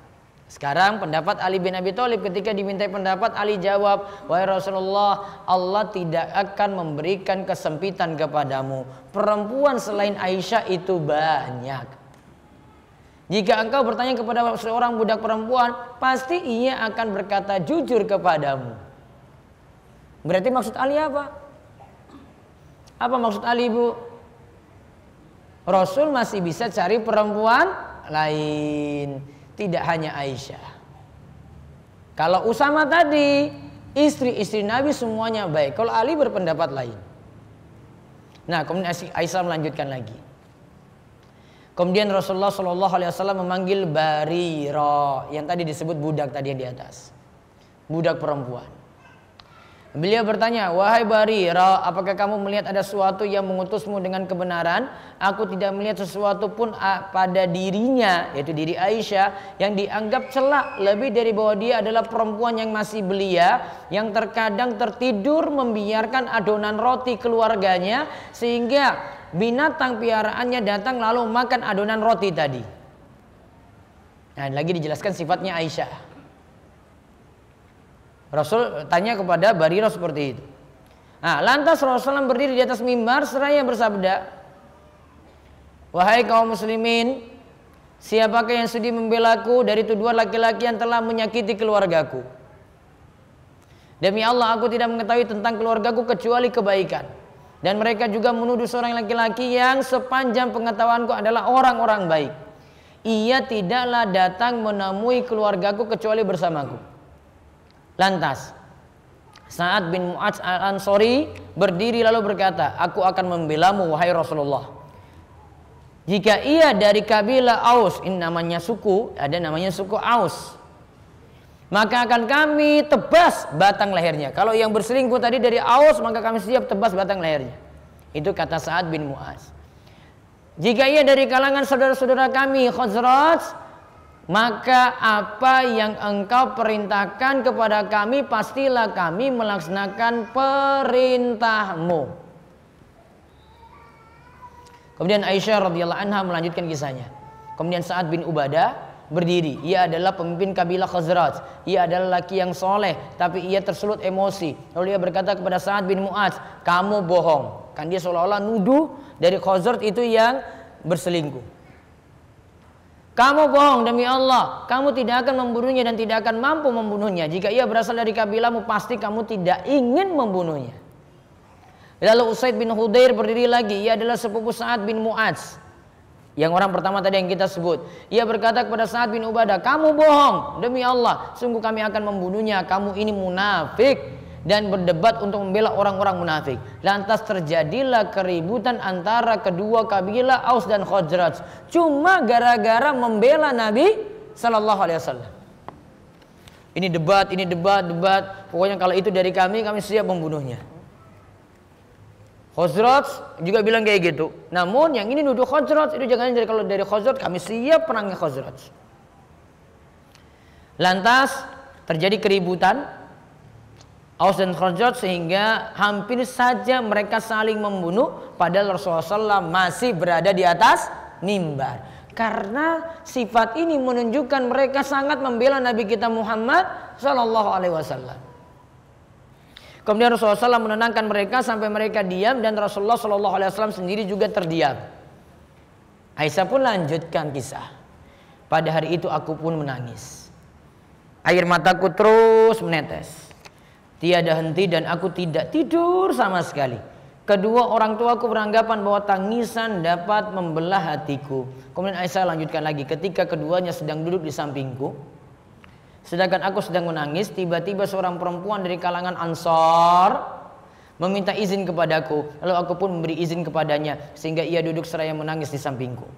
Sekarang pendapat Ali bin Abi Thalib ketika dimintai pendapat, Ali jawab, wahai Rasulullah, Allah tidak akan memberikan kesempitan kepadamu. Perempuan selain Aisyah itu banyak. Jika engkau bertanya kepada seorang budak perempuan, pasti ia akan berkata jujur kepadamu. Berarti maksud Ali apa? Apa maksud Ali, Bu? Rasul masih bisa cari perempuan lain. Tidak hanya Aisyah. Kalau Usama tadi, istri-istri Nabi semuanya baik. Kalau Ali berpendapat lain. Nah, kemudian Aisyah melanjutkan lagi. Kemudian Rasulullah SAW memanggil Barira, yang tadi disebut budak tadi yang di atas, budak perempuan. Beliau bertanya, wahai Barira, apakah kamu melihat ada sesuatu yang mengutusmu dengan kebenaran? Aku tidak melihat sesuatu pun pada dirinya, yaitu diri Aisyah, yang dianggap celak, lebih dari bahwa dia adalah perempuan yang masih belia, yang terkadang tertidur membiarkan adonan roti keluarganya, sehingga binatang piaraannya datang lalu makan adonan roti tadi. Nah, lagi dijelaskan sifatnya Aisyah. Rasul tanya kepada Barira seperti itu. Nah, lantas Rasulullah berdiri di atas mimbar seraya bersabda, wahai kaum muslimin, siapakah yang sudi membelaku dari tuduhan laki-laki yang telah menyakiti keluargaku? Demi Allah, aku tidak mengetahui tentang keluargaku kecuali kebaikan. Dan mereka juga menuduh seorang laki-laki yang sepanjang pengetahuanku adalah orang-orang baik. Ia tidaklah datang menemui keluargaku kecuali bersamaku. Lantas Sa'ad bin Mu'adz al-Ansori berdiri lalu berkata, aku akan membelamu wahai Rasulullah. Jika ia dari kabilah Aus, ini namanya suku, ada namanya suku Aus, maka akan kami tebas batang lehernya. Kalau yang berselingkuh tadi dari Aus, maka kami siap tebas batang lehernya. Itu kata Sa'ad bin Mu'adz. Jika ia dari kalangan saudara-saudara kami Khazraj, maka apa yang engkau perintahkan kepada kami, pastilah kami melaksanakan perintahmu. Kemudian Aisyah radhiyallahu anha melanjutkan kisahnya. Kemudian Sa'ad bin Ubadah berdiri. Ia adalah pemimpin kabilah Khazraj. Ia adalah laki yang soleh, tapi ia tersulut emosi. Lalu ia berkata kepada Sa'ad bin Mu'adz, kamu bohong. Kan dia seolah-olah nuduh dari Khazraj itu yang berselingkuh. Kamu bohong demi Allah. Kamu tidak akan membunuhnya dan tidak akan mampu membunuhnya. Jika ia berasal dari kabilahmu, pasti kamu tidak ingin membunuhnya. Lalu Usaid bin Hudair berdiri lagi. Ia adalah sepupu Sa'ad bin Mu'adz, yang orang pertama tadi yang kita sebut. Ia berkata kepada Sa'ad bin Ubadah, kamu bohong demi Allah, sungguh kami akan membunuhnya. Kamu ini munafik, dan berdebat untuk membela orang-orang munafik. Lantas terjadilah keributan antara kedua kabilah Aus dan Khazraj, cuma gara-gara membela Nabi Sallallahu Alaihi Wasallam. Ini debat. Pokoknya kalau itu dari kami siap membunuhnya. Khazraj juga bilang kayak gitu. Namun yang ini nuduh Khazraj, itu jangan kalau dari Khazraj kami siap perangnya Khazraj. Lantas terjadi keributan Aus dan Khazraj sehingga hampir saja mereka saling membunuh, padahal Rasulullah SAW masih berada di atas mimbar. Karena sifat ini menunjukkan mereka sangat membela Nabi kita Muhammad Sallallahu Alaihi Wasallam. Kemudian Rasulullah SAW menenangkan mereka sampai mereka diam, dan Rasulullah SAW sendiri juga terdiam. Aisyah pun lanjutkan kisah. Pada hari itu aku pun menangis. Air mataku terus menetes. Tiada henti dan aku tidak tidur sama sekali. Kedua orang tuaku beranggapan bahwa tangisan dapat membelah hatiku. Kemudian Aisyah lanjutkan lagi, ketika keduanya sedang duduk di sampingku, sedangkan aku sedang menangis, tiba-tiba seorang perempuan dari kalangan Ansar meminta izin kepadaku. Lalu aku pun memberi izin kepadanya, sehingga ia duduk seraya menangis di sampingku.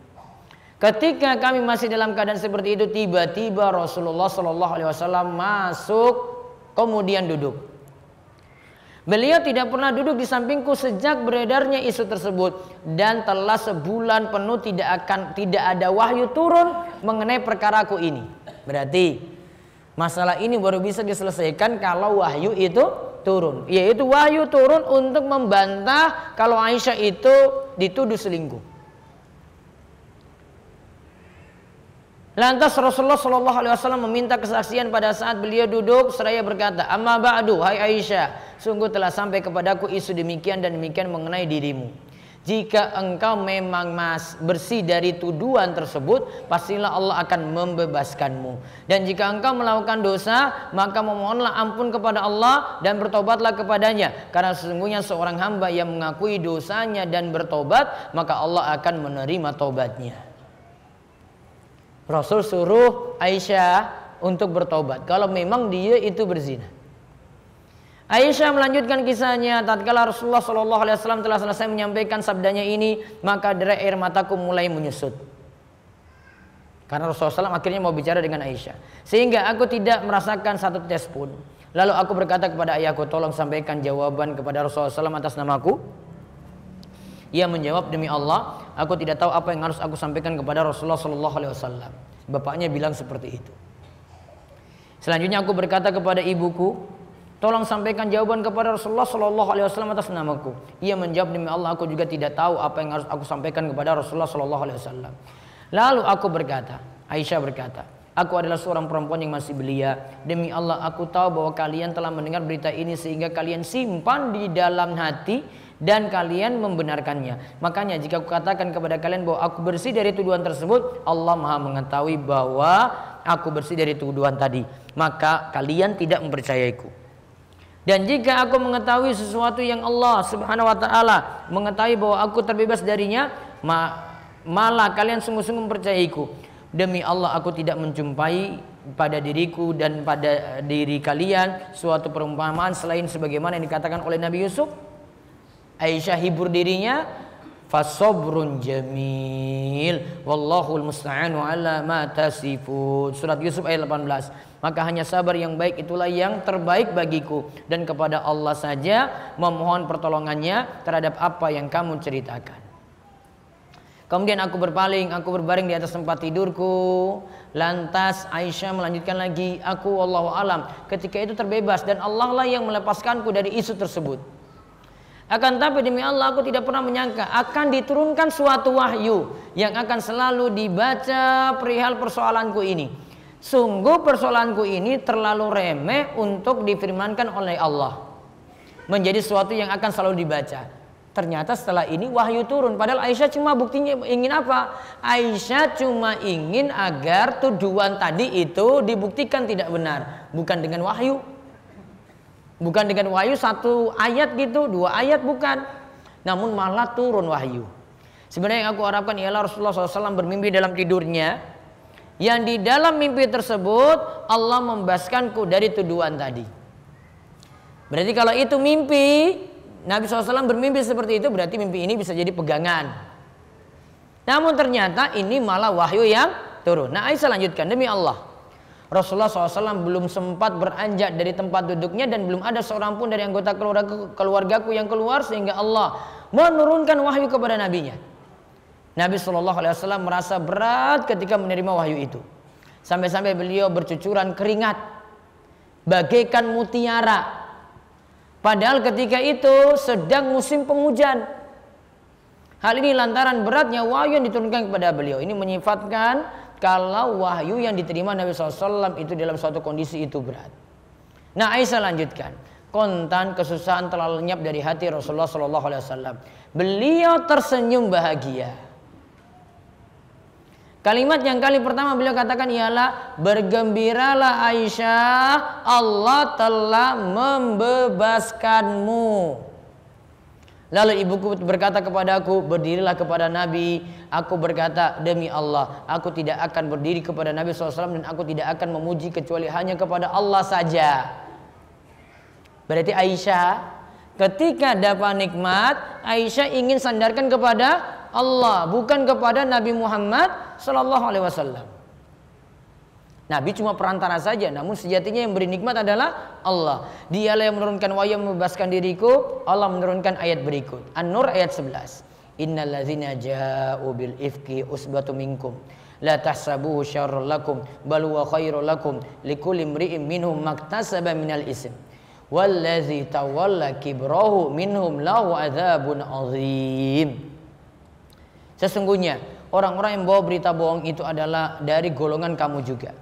Ketika kami masih dalam keadaan seperti itu, tiba-tiba Rasulullah SAW masuk, kemudian duduk. Beliau tidak pernah duduk di sampingku sejak beredarnya isu tersebut, dan telah sebulan penuh tidak ada wahyu turun mengenai perkaraku ini. Berarti masalah ini baru bisa diselesaikan kalau wahyu itu turun, yaitu wahyu turun untuk membantah kalau Aisyah itu dituduh selingkuh. Lantas Rasulullah SAW meminta kesaksian pada saat beliau duduk seraya berkata, amma ba'du, hai Aisyah, sungguh telah sampai kepadaku isu demikian dan demikian mengenai dirimu. Jika engkau memang bersih dari tuduhan tersebut, pastilah Allah akan membebaskanmu. Dan jika engkau melakukan dosa, maka memohonlah ampun kepada Allah dan bertobatlah kepadanya. Karena sesungguhnya seorang hamba yang mengakui dosanya dan bertobat, maka Allah akan menerima tobatnya. Rasul suruh Aisyah untuk bertobat kalau memang dia itu berzina. Aisyah melanjutkan kisahnya, tatkala Rasulullah SAW telah selesai menyampaikan sabdanya ini, maka derai air mataku mulai menyusut. Karena Rasulullah SAW akhirnya mau bicara dengan Aisyah, sehingga aku tidak merasakan satu tetes pun. Lalu aku berkata kepada ayahku, tolong sampaikan jawaban kepada Rasulullah SAW atas namaku. Ia menjawab, demi Allah, aku tidak tahu apa yang harus aku sampaikan kepada Rasulullah SAW. Bapaknya bilang seperti itu. Selanjutnya aku berkata kepada ibuku, tolong sampaikan jawaban kepada Rasulullah SAW atas namaku. Ia menjawab, demi Allah, aku juga tidak tahu apa yang harus aku sampaikan kepada Rasulullah SAW. Lalu aku berkata, Aisyah berkata, aku adalah seorang perempuan yang masih belia. Demi Allah, aku tahu bahwa kalian telah mendengar berita ini sehingga kalian simpan di dalam hati dan kalian membenarkannya. Makanya jika aku katakan kepada kalian bahwa aku bersih dari tuduhan tersebut, Allah Maha mengetahui bahwa aku bersih dari tuduhan tadi, maka kalian tidak mempercayaiku. Dan jika aku mengetahui sesuatu yang Allah Subhanahu wa taala mengetahui bahwa aku terbebas darinya, malah kalian sungguh-sungguh mempercayaiku. Demi Allah, aku tidak menjumpai pada diriku dan pada diri kalian suatu perumpamaan selain sebagaimana yang dikatakan oleh Nabi Yusuf. Aisyah hibur dirinya, fasobrun jamil wallahul musta'anu ala ma tasifun. Surat Yusuf ayat 18. Maka hanya sabar yang baik itulah yang terbaik bagiku, dan kepada Allah saja memohon pertolongannya terhadap apa yang kamu ceritakan. Kemudian aku berpaling, aku berbaring di atas tempat tidurku. Lantas Aisyah melanjutkan lagi, aku wallahu alam ketika itu terbebas dan Allah lah yang melepaskanku dari isu tersebut. Akan tapi demi Allah, aku tidak pernah menyangka akan diturunkan suatu wahyu yang akan selalu dibaca perihal persoalanku ini. Sungguh persoalanku ini terlalu remeh untuk difirmankan oleh Allah. Menjadi sesuatu yang akan selalu dibaca. Ternyata setelah ini wahyu turun. Padahal Aisyah cuma buktinya ingin apa? Aisyah cuma ingin agar tuduhan tadi itu dibuktikan tidak benar. Bukan dengan wahyu. Bukan dengan wahyu satu ayat gitu, dua ayat bukan. Namun malah turun wahyu. Sebenarnya yang aku harapkan ialah Rasulullah SAW bermimpi dalam tidurnya. Yang di dalam mimpi tersebut Allah membebaskanku dari tuduhan tadi. Berarti kalau itu mimpi, Nabi SAW bermimpi seperti itu, berarti mimpi ini bisa jadi pegangan. Namun ternyata ini malah wahyu yang turun. Nah, Aisyah lanjutkan, demi Allah, Rasulullah SAW belum sempat beranjak dari tempat duduknya dan belum ada seorang pun dari anggota keluargaku yang keluar sehingga Allah menurunkan wahyu kepada nabinya. Nabi SAW merasa berat ketika menerima wahyu itu. Sampai-sampai beliau bercucuran keringat bagaikan mutiara. Padahal ketika itu sedang musim penghujan. Hal ini lantaran beratnya wahyu yang diturunkan kepada beliau. Ini menyifatkan kalau wahyu yang diterima Nabi SAW itu dalam suatu kondisi itu berat. Nah, Aisyah lanjutkan. Kontan kesusahan telah lenyap dari hati Rasulullah SAW. Beliau tersenyum bahagia. Kalimat yang kali pertama beliau katakan ialah, bergembiralah Aisyah, Allah telah membebaskanmu. Lalu ibuku berkata kepadaku, berdirilah kepada Nabi. Aku berkata, demi Allah, aku tidak akan berdiri kepada Nabi SAW dan aku tidak akan memuji kecuali hanya kepada Allah saja. Berarti Aisyah ketika dapat nikmat, Aisyah ingin sandarkan kepada Allah, bukan kepada Nabi Muhammad Sallallahu Alaihi Wasallam. Nabi cuma perantara saja, namun sejatinya yang beri nikmat adalah Allah. Dialah yang menurunkan wahyu membebaskan diriku. Allah menurunkan ayat berikut, An-Nur ayat 11. Innal ladzina ja'u bil ifki usbatun minkum la tahsabuhu syarrul lakum bal huwa khairul lakum likulli imri'in minhum maktasaba minal ism wallazi tawalla kibrahu minhum lahu adzabun azim. Sesungguhnya orang-orang yang bawa berita bohong itu adalah dari golongan kamu juga.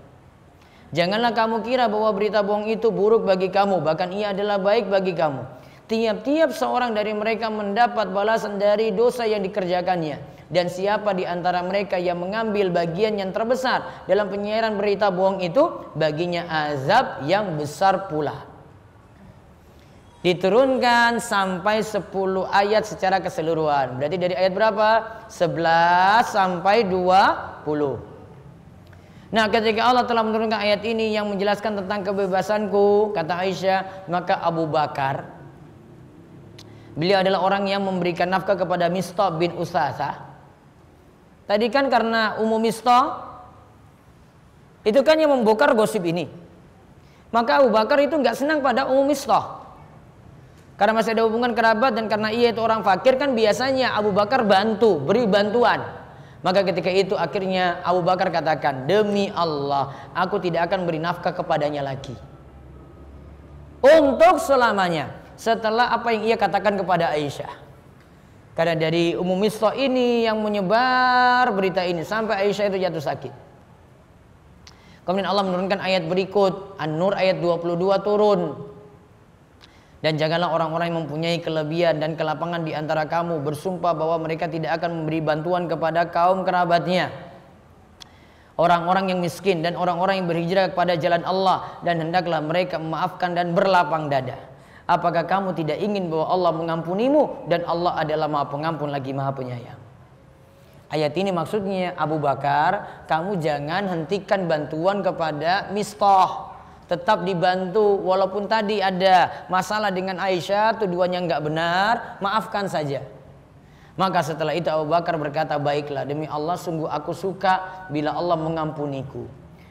Janganlah kamu kira bahwa berita bohong itu buruk bagi kamu, bahkan ia adalah baik bagi kamu. Tiap-tiap seorang dari mereka mendapat balasan dari dosa yang dikerjakannya. Dan siapa di antara mereka yang mengambil bagian yang terbesar dalam penyiaran berita bohong itu, baginya azab yang besar pula. Diturunkan sampai 10 ayat secara keseluruhan. Berarti dari ayat berapa? 11 sampai 20. Nah, ketika Allah telah menurunkan ayat ini yang menjelaskan tentang kebebasanku, kata Aisyah, maka Abu Bakar, beliau adalah orang yang memberikan nafkah kepada Mistah bin Usasah. Tadi kan karena Ummu Mistah itu kan yang membongkar gosip ini. Maka Abu Bakar itu nggak senang pada Ummu Mistah. Karena masih ada hubungan kerabat dan karena ia itu orang fakir, kan biasanya Abu Bakar bantu, beri bantuan. Maka ketika itu akhirnya Abu Bakar katakan, demi Allah, aku tidak akan beri nafkah kepadanya lagi untuk selamanya, setelah apa yang ia katakan kepada Aisyah. Karena dari Ummu Mistah ini yang menyebar berita ini sampai Aisyah itu jatuh sakit. Kemudian Allah menurunkan ayat berikut, An-Nur ayat 22 turun. Dan janganlah orang-orang yang mempunyai kelebihan dan kelapangan di antara kamu bersumpah bahwa mereka tidak akan memberi bantuan kepada kaum kerabatnya, orang-orang yang miskin dan orang-orang yang berhijrah kepada jalan Allah, dan hendaklah mereka memaafkan dan berlapang dada. Apakah kamu tidak ingin bahwa Allah mengampunimu dan Allah adalah Maha Pengampun lagi Maha Penyayang? Ayat ini maksudnya, Abu Bakar, kamu jangan hentikan bantuan kepada Mistah. Tetap dibantu walaupun tadi ada masalah dengan Aisyah, tuduhannya nggak benar, maafkan saja. Maka setelah itu Abu Bakar berkata, baiklah, demi Allah sungguh aku suka bila Allah mengampuniku.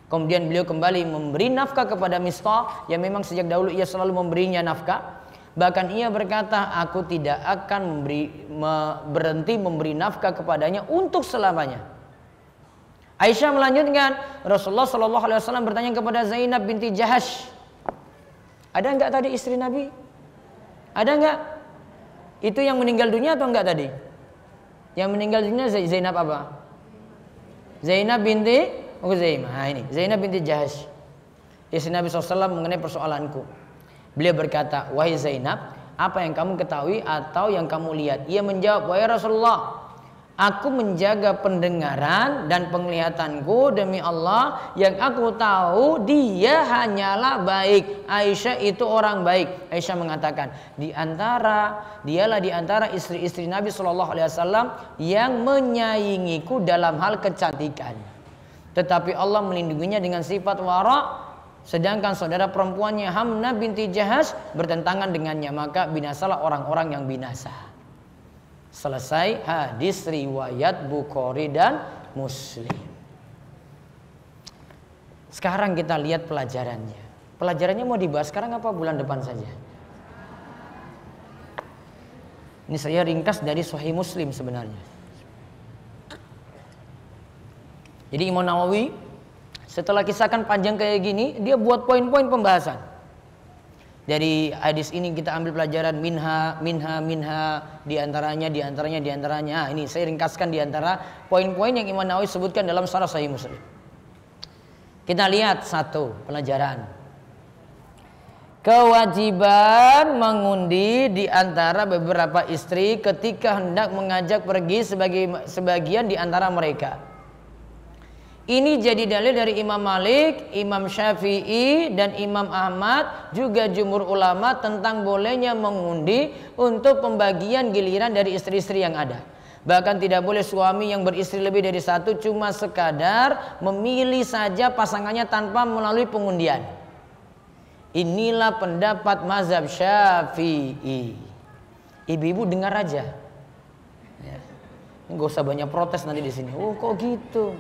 Kemudian beliau kembali memberi nafkah kepada Mistah yang memang sejak dahulu ia selalu memberinya nafkah. Bahkan ia berkata, aku tidak akan berhenti memberi nafkah kepadanya untuk selamanya. Aisyah melanjutkan, Rasulullah SAW bertanya kepada Zainab binti Jahash, ada enggak tadi istri Nabi? Ada enggak? Itu yang meninggal dunia atau enggak tadi? Yang meninggal dunia Zainab apa? Zainab binti Khuzaimah. Nah, ini Zainab binti Jahash, istri Nabi SAW, mengenai persoalanku. Beliau berkata, wahai Zainab, apa yang kamu ketahui atau yang kamu lihat? Ia menjawab, wahai Rasulullah, aku menjaga pendengaran dan penglihatanku demi Allah. Yang aku tahu dia hanyalah baik. Aisyah itu orang baik. Aisyah mengatakan, dialah di antara istri-istri Nabi SAW yang menyaingiku dalam hal kecantikan. Tetapi Allah melindunginya dengan sifat wara. Sedangkan saudara perempuannya Hamnah binti Jahash bertentangan dengannya, maka binasalah orang-orang yang binasa. Selesai hadis riwayat Bukhari dan Muslim. Sekarang kita lihat pelajarannya. Pelajarannya mau dibahas sekarang apa bulan depan saja? Ini saya ringkas dari Sahih Muslim sebenarnya. Jadi Imam Nawawi setelah kisahkan panjang kayak gini, dia buat poin-poin pembahasan. Dari hadis ini kita ambil pelajaran minha, diantaranya. Nah, ini saya ringkaskan diantara poin-poin yang Imam Nawawi sebutkan dalam Syarah Sahih Muslim. Kita lihat satu pelajaran. Kewajiban mengundi di antara beberapa istri ketika hendak mengajak pergi sebagian di antara mereka. Ini jadi dalil dari Imam Malik, Imam Syafi'i, dan Imam Ahmad, juga jumhur ulama tentang bolehnya mengundi untuk pembagian giliran dari istri-istri yang ada. Bahkan tidak boleh suami yang beristri lebih dari satu cuma sekadar memilih saja pasangannya tanpa melalui pengundian. Inilah pendapat mazhab Syafi'i. Ibu-ibu dengar aja. Ya. Nggak usah banyak protes nanti di sini. Oh kok gitu?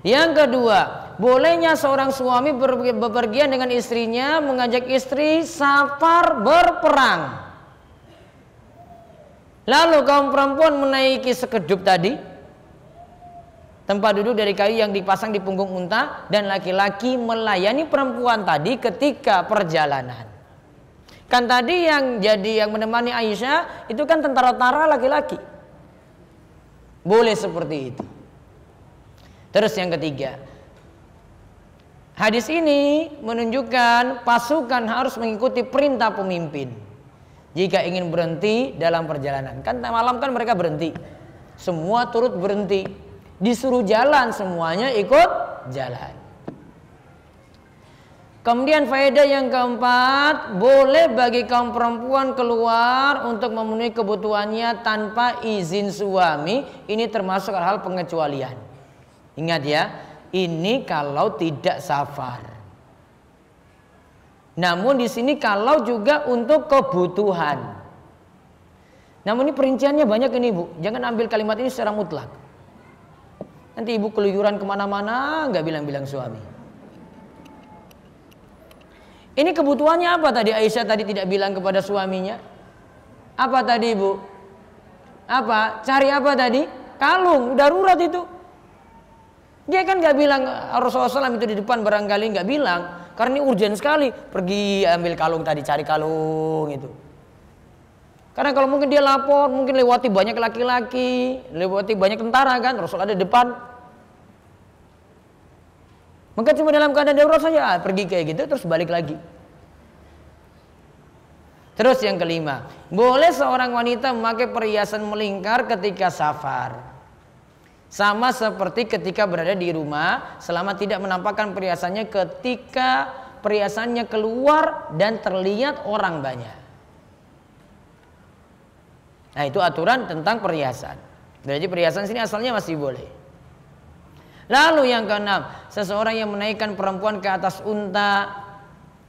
Yang kedua, bolehnya seorang suami bepergian dengan istrinya, mengajak istri safar berperang. Lalu kaum perempuan menaiki sekedup tadi, tempat duduk dari kayu yang dipasang di punggung unta, dan laki-laki melayani perempuan tadi ketika perjalanan. Kan tadi yang menemani Aisyah itu kan tentara laki-laki. Boleh seperti itu. Terus yang ketiga, hadis ini menunjukkan pasukan harus mengikuti perintah pemimpin jika ingin berhenti dalam perjalanan. Kan malam kan mereka berhenti, semua turut berhenti, disuruh jalan semuanya ikut jalan. Kemudian faedah yang keempat, boleh bagi kaum perempuan keluar untuk memenuhi kebutuhannya tanpa izin suami. Ini termasuk hal pengecualian. Ingat ya, ini kalau tidak safar. Namun di sini kalau juga untuk kebutuhan. Namun ini perinciannya banyak ini Bu. Jangan ambil kalimat ini secara mutlak. Nanti ibu keluyuran kemana-mana nggak bilang-bilang suami. Ini kebutuhannya apa tadi? Aisyah tadi tidak bilang kepada suaminya. Apa tadi ibu? Apa? Cari apa tadi? Kalung, darurat itu. Dia kan nggak bilang, Rasulullah SAW itu di depan barangkali nggak bilang, karena ini urgent sekali. Pergi ambil kalung tadi, cari kalung itu. Karena kalau mungkin dia lapor, mungkin lewati banyak laki-laki, lewati banyak tentara kan, Rasul ada di depan. Maka cuma dalam keadaan darurat saja, pergi kayak gitu terus balik lagi. Terus yang kelima, boleh seorang wanita memakai perhiasan melingkar ketika safar. Sama seperti ketika berada di rumah, selama tidak menampakkan perhiasannya ketika perhiasannya keluar dan terlihat orang banyak. Nah itu aturan tentang perhiasan. Jadi perhiasan sini asalnya masih boleh. Lalu yang keenam, seseorang yang menaikkan perempuan ke atas unta.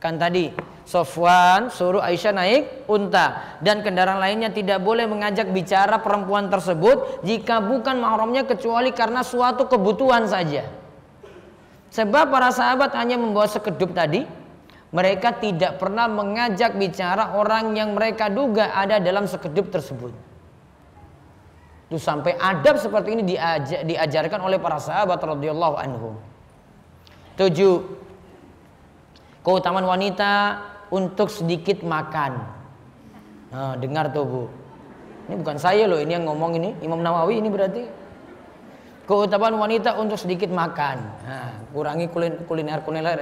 Kan tadi Sofwan suruh Aisyah naik unta, dan kendaraan lainnya tidak boleh mengajak bicara perempuan tersebut jika bukan mahramnya kecuali karena suatu kebutuhan saja. Sebab para sahabat hanya membawa sekedup tadi, mereka tidak pernah mengajak bicara orang yang mereka duga ada dalam sekedup tersebut. Itu sampai adab seperti ini diajarkan oleh para sahabat radhiyallahu anhum. 7. Keutamaan wanita untuk sedikit makan. Nah, dengar tuh Bu. Ini bukan saya loh, ini yang ngomong ini Imam Nawawi ini berarti. keutamaan wanita untuk sedikit makan. Nah, kurangi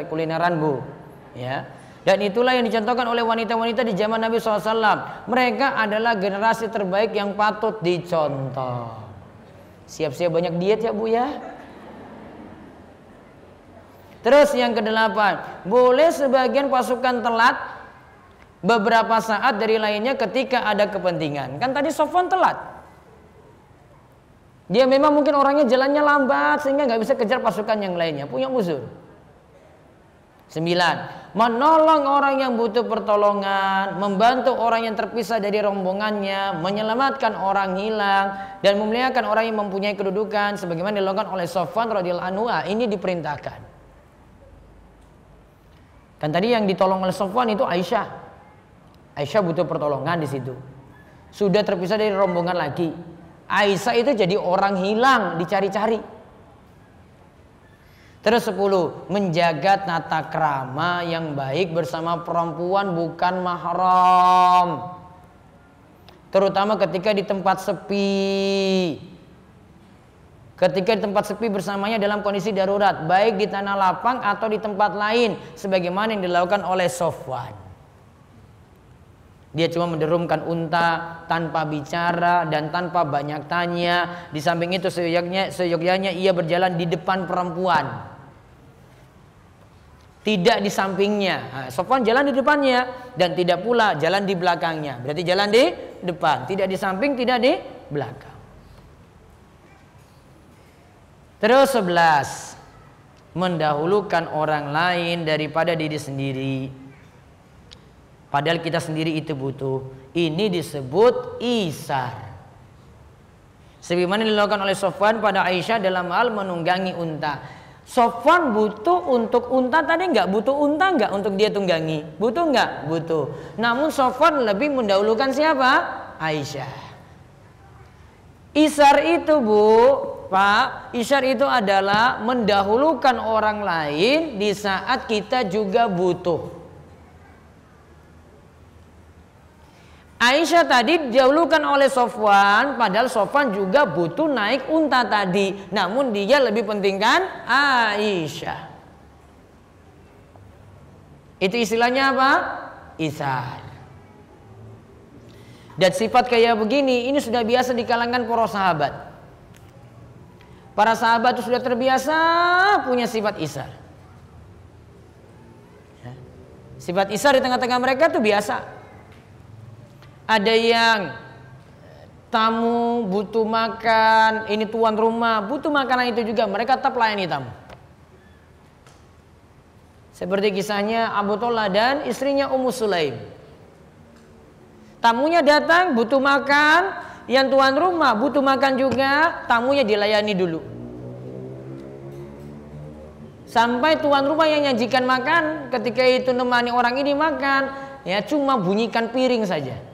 kulineran Bu, ya. Dan itulah yang dicontohkan oleh wanita-wanita di zaman Nabi SAW. Mereka adalah generasi terbaik yang patut dicontoh. Siap-siap banyak diet ya Bu ya. Terus yang ke-8, boleh sebagian pasukan telat beberapa saat dari lainnya ketika ada kepentingan. Kan tadi Sofwan telat. Dia memang mungkin orangnya jalannya lambat sehingga nggak bisa kejar pasukan yang lainnya, punya uzur. 9. Menolong orang yang butuh pertolongan, membantu orang yang terpisah dari rombongannya, menyelamatkan orang hilang, dan memuliakan orang yang mempunyai kedudukan sebagaimana dilakukan oleh Sofwan radhiyallahu anhu. Ini diperintahkan. Kan tadi yang ditolong oleh Sofwan itu Aisyah. Aisyah butuh pertolongan di situ. Sudah terpisah dari rombongan lagi. Aisyah itu jadi orang hilang, dicari-cari. Terus 10, menjaga tata krama yang baik bersama perempuan bukan mahram, terutama ketika di tempat sepi. Ketika di tempat sepi bersamanya dalam kondisi darurat, baik di tanah lapang atau di tempat lain, sebagaimana yang dilakukan oleh Sofwan. Dia cuma menderumkan unta tanpa bicara dan tanpa banyak tanya. Di samping itu seyogyanya ia berjalan di depan perempuan, tidak di sampingnya. Nah, Sofwan jalan di depannya dan tidak pula jalan di belakangnya. Berarti jalan di depan, tidak di samping, tidak di belakang. Terus 11, mendahulukan orang lain daripada diri sendiri. Padahal kita sendiri itu butuh. Ini disebut isar. Sebagaimana dilakukan oleh Sofwan pada Aisyah dalam hal menunggangi unta. Sofwan butuh untuk unta tadi, nggak butuh unta nggak untuk dia tunggangi? Butuh nggak? Butuh. Namun Sofwan lebih mendahulukan siapa? Aisyah. Isar itu Bu, Pak, isar itu adalah mendahulukan orang lain di saat kita juga butuh. Aisyah tadi didahulukan oleh Sofwan, padahal Sofwan juga butuh naik unta tadi. Namun dia lebih pentingkan Aisyah. Itu istilahnya apa? Isar. Dan sifat kayak begini, ini sudah biasa di kalangan para sahabat. Para sahabat itu sudah terbiasa punya sifat isar. Sifat isar di tengah-tengah mereka itu biasa. Ada yang tamu butuh makan, ini tuan rumah butuh makanan itu juga, mereka tetap layani tamu. Seperti kisahnya Abu Talha dan istrinya Ummu Sulaim. Tamunya datang butuh makan, yang tuan rumah butuh makan juga, tamunya dilayani dulu. Sampai tuan rumah yang nyajikan makan ketika itu nemani orang ini makan, ya cuma bunyikan piring saja.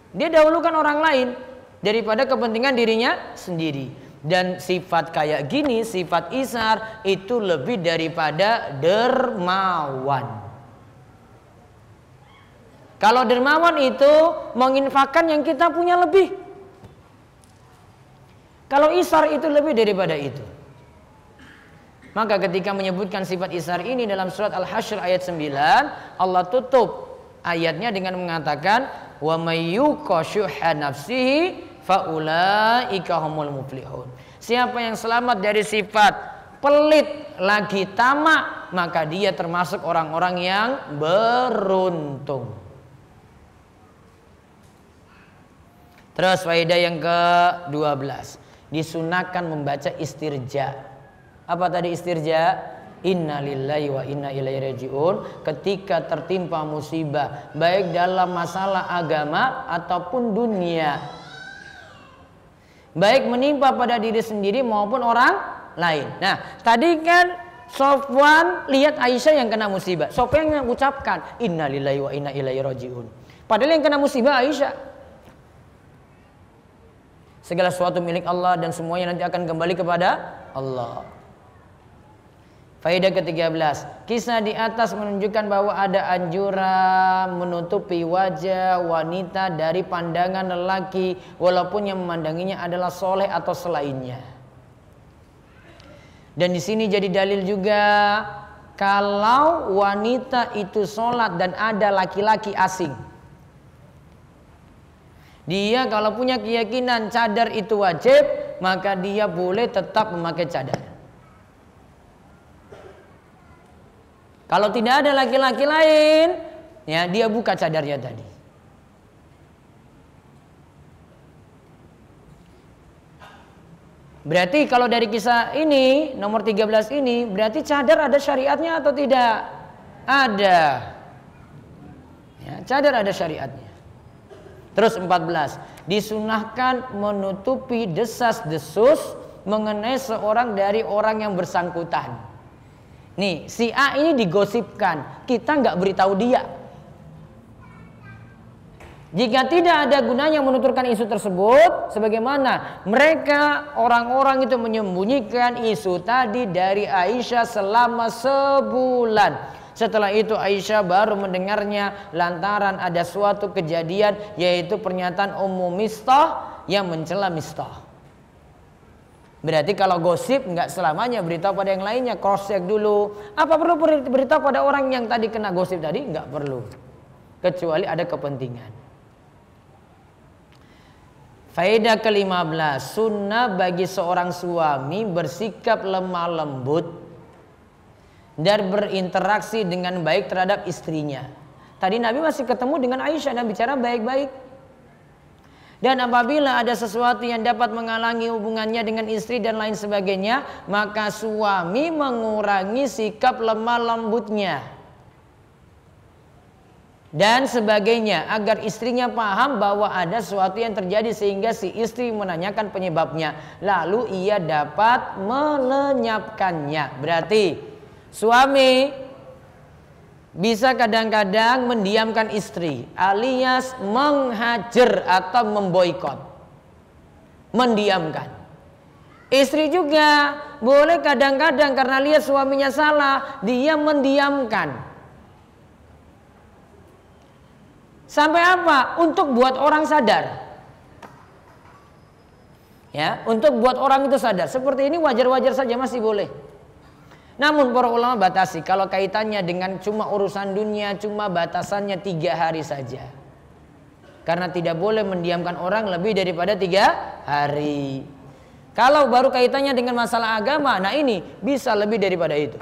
Dia dahulukan orang lain daripada kepentingan dirinya sendiri. Dan sifat kayak gini, sifat isar itu lebih daripada dermawan. Kalau dermawan itu menginfakkan yang kita punya lebih. Kalau isar itu lebih daripada itu. Maka ketika menyebutkan sifat isar ini dalam surat Al-Hasyr ayat 9, Allah tutup ayatnya dengan mengatakan wa may yuqashuha nafsihi faulaika humul muflihun. Siapa yang selamat dari sifat pelit lagi tamak, maka dia termasuk orang-orang yang beruntung. Terus faedah yang ke-12, disunahkan membaca istirja. Apa tadi istirja? Inna lillahi wa inna ilaihi raji'un. Ketika tertimpa musibah, baik dalam masalah agama ataupun dunia, baik menimpa pada diri sendiri maupun orang lain. Nah, tadi kan Sofwan lihat Aisyah yang kena musibah, Sofwan yang mengucapkan inna lillahi wa inna ilaihi raji'un. Padahal yang kena musibah Aisyah. Segala sesuatu milik Allah dan semuanya nanti akan kembali kepada Allah. Faedah ke-13, kisah di atas menunjukkan bahwa ada anjuran menutupi wajah wanita dari pandangan lelaki walaupun yang memandanginya adalah soleh atau selainnya. Dan di sini jadi dalil juga kalau wanita itu sholat dan ada laki-laki asing, dia kalau punya keyakinan cadar itu wajib, maka dia boleh tetap memakai cadar. Kalau tidak ada laki-laki lain, ya dia buka cadarnya tadi. Berarti kalau dari kisah ini nomor 13 ini, berarti cadar ada syariatnya atau tidak? Ada. Ya, cadar ada syariatnya. Terus 14, disunahkan menutupi desas-desus mengenai seorang dari orang yang bersangkutan. Nih, si A ini digosipkan, kita nggak beritahu dia. Jika tidak ada gunanya menuturkan isu tersebut, sebagaimana mereka orang-orang itu menyembunyikan isu tadi dari Aisyah selama sebulan. Setelah itu Aisyah baru mendengarnya lantaran ada suatu kejadian, yaitu pernyataan Ummu Mistah yang mencela Mistah. Berarti kalau gosip nggak selamanya beritahu pada yang lainnya, cross check dulu. Apa perlu beritahu pada orang yang tadi kena gosip tadi? Nggak perlu, kecuali ada kepentingan. Faedah ke-15, sunnah bagi seorang suami bersikap lemah lembut dan berinteraksi dengan baik terhadap istrinya. Tadi Nabi masih ketemu dengan Aisyah dan bicara baik-baik. Dan apabila ada sesuatu yang dapat menghalangi hubungannya dengan istri dan lain sebagainya, maka suami mengurangi sikap lemah lembutnya dan sebagainya agar istrinya paham bahwa ada sesuatu yang terjadi sehingga si istri menanyakan penyebabnya, lalu ia dapat melenyapkannya. Berarti suami bisa kadang-kadang mendiamkan istri alias menghajar atau memboikot, mendiamkan. Istri juga boleh kadang-kadang karena lihat suaminya salah, dia mendiamkan. Sampai apa? Untuk buat orang sadar. Ya, untuk buat orang itu sadar. Seperti ini wajar-wajar saja, masih boleh. Namun para ulama batasi, kalau kaitannya dengan cuma urusan dunia, cuma batasannya 3 hari saja. Karena tidak boleh mendiamkan orang lebih daripada 3 hari. Kalau baru kaitannya dengan masalah agama, nah ini bisa lebih daripada itu.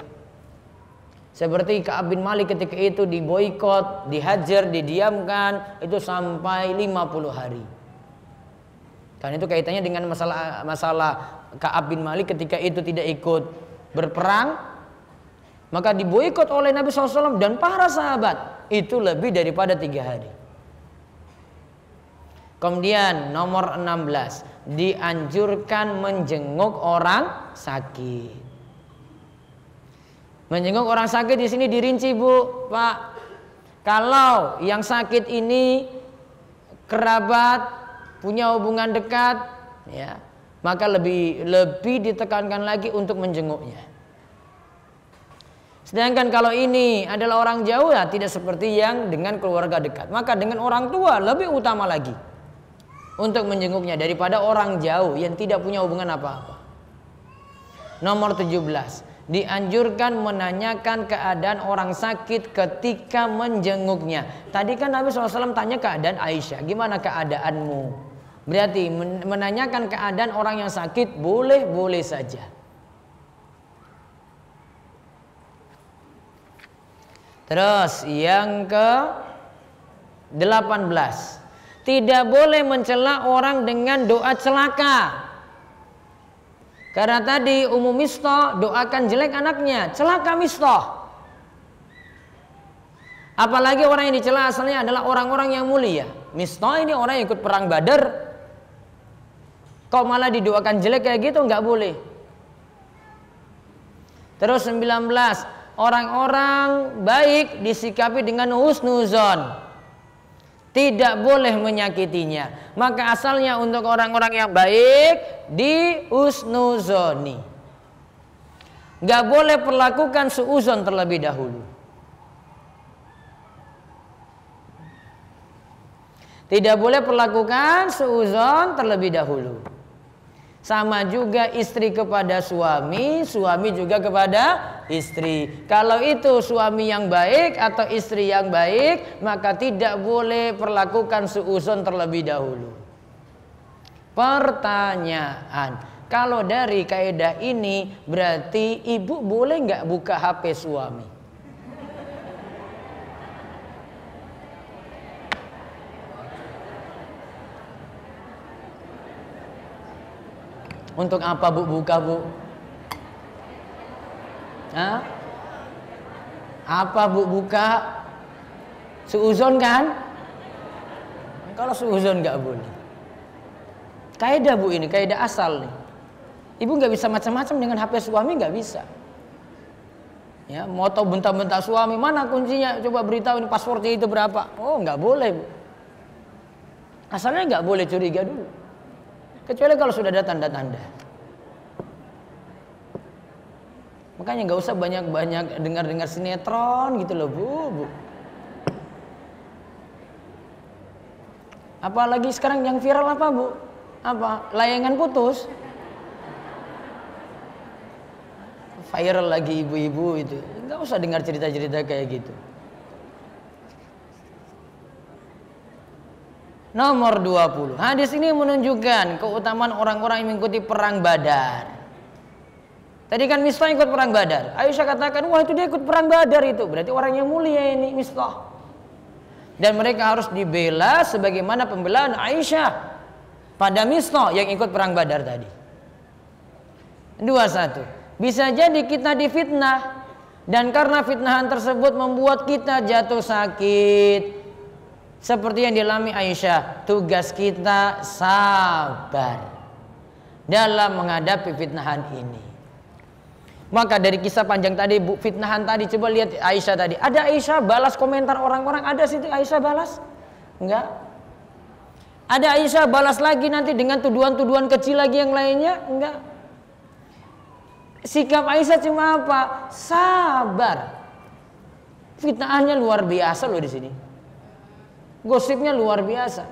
Seperti Ka'ab bin Malik ketika itu diboikot, dihajar, didiamkan, itu sampai 50 hari. Karena itu kaitannya dengan masalah Ka'ab bin Malik ketika itu tidak ikut berperang, maka diboikot oleh Nabi SAW dan para sahabat, itu lebih daripada 3 hari. Kemudian nomor 16, dianjurkan menjenguk orang sakit. Menjenguk orang sakit di sini dirinci, Bu, Pak. Kalau yang sakit ini kerabat, punya hubungan dekat, ya, maka lebih ditekankan lagi untuk menjenguknya. Sedangkan kalau ini adalah orang jauh, ya tidak seperti yang dengan keluarga dekat. Maka dengan orang tua lebih utama lagi untuk menjenguknya daripada orang jauh yang tidak punya hubungan apa-apa. Nomor 17, dianjurkan menanyakan keadaan orang sakit ketika menjenguknya. Tadi kan Nabi SAW tanya keadaan Aisyah, gimana keadaanmu? Berarti menanyakan keadaan orang yang sakit boleh-boleh saja. Terus yang ke-18, tidak boleh mencela orang dengan doa celaka. Karena tadi Ummu Mistah doakan jelek anaknya, celaka Mistah. Apalagi orang yang dicela asalnya adalah orang-orang yang mulia. Mistah ini orang yang ikut perang Badar, kok malah didoakan jelek kayak gitu, nggak boleh. Terus 19, orang-orang baik disikapi dengan husnuzon, tidak boleh menyakitinya. Maka asalnya untuk orang-orang yang baik di husnuzoni. nggak boleh perlakukan suuzon terlebih dahulu. Tidak boleh perlakukan suuzon terlebih dahulu. Sama juga istri kepada suami, suami juga kepada istri. Kalau itu suami yang baik atau istri yang baik, maka tidak boleh perlakukan suuzon terlebih dahulu. Pertanyaan, kalau dari kaidah ini berarti ibu boleh nggak buka HP suami? Untuk apa bu buka bu? Hah? Apa bu buka? Suuzon kan? Kalau suuzon nggak boleh. Kaidah bu ini, kaidah asal nih. Ibu nggak bisa macam-macam dengan HP suami, nggak bisa. Ya, mau tahu bentak-bentak suami, mana kuncinya? Coba beritahu ini passwordnya itu berapa? Oh, nggak boleh bu. Asalnya nggak boleh curiga dulu. Kecuali kalau sudah ada tanda-tanda. Makanya nggak usah banyak-banyak dengar-dengar sinetron gitu loh bu. Apalagi sekarang yang viral apa bu? Apa? Layangan putus. Viral lagi ibu-ibu itu. Nggak usah dengar cerita-cerita kayak gitu. Nomor 20. Hadis ini menunjukkan keutamaan orang-orang yang mengikuti perang Badar. Tadi kan Mistah ikut perang Badar. Aisyah katakan, wah itu dia ikut perang Badar itu. Berarti orang yang mulia ini Mistah. Dan mereka harus dibela sebagaimana pembelaan Aisyah pada Mistah yang ikut perang Badar tadi. 21. Bisa jadi kita difitnah. Dan karena fitnahan tersebut membuat kita jatuh sakit. Seperti yang dialami Aisyah, tugas kita sabar dalam menghadapi fitnahan ini. Maka dari kisah panjang tadi, fitnahan tadi, coba lihat Aisyah tadi. Ada Aisyah balas komentar orang-orang, ada situ Aisyah balas? Enggak. Ada Aisyah balas lagi nanti dengan tuduhan-tuduhan kecil lagi yang lainnya? Enggak. Sikap Aisyah cuma apa? Sabar. Fitnahannya luar biasa loh di sini. Gosipnya luar biasa.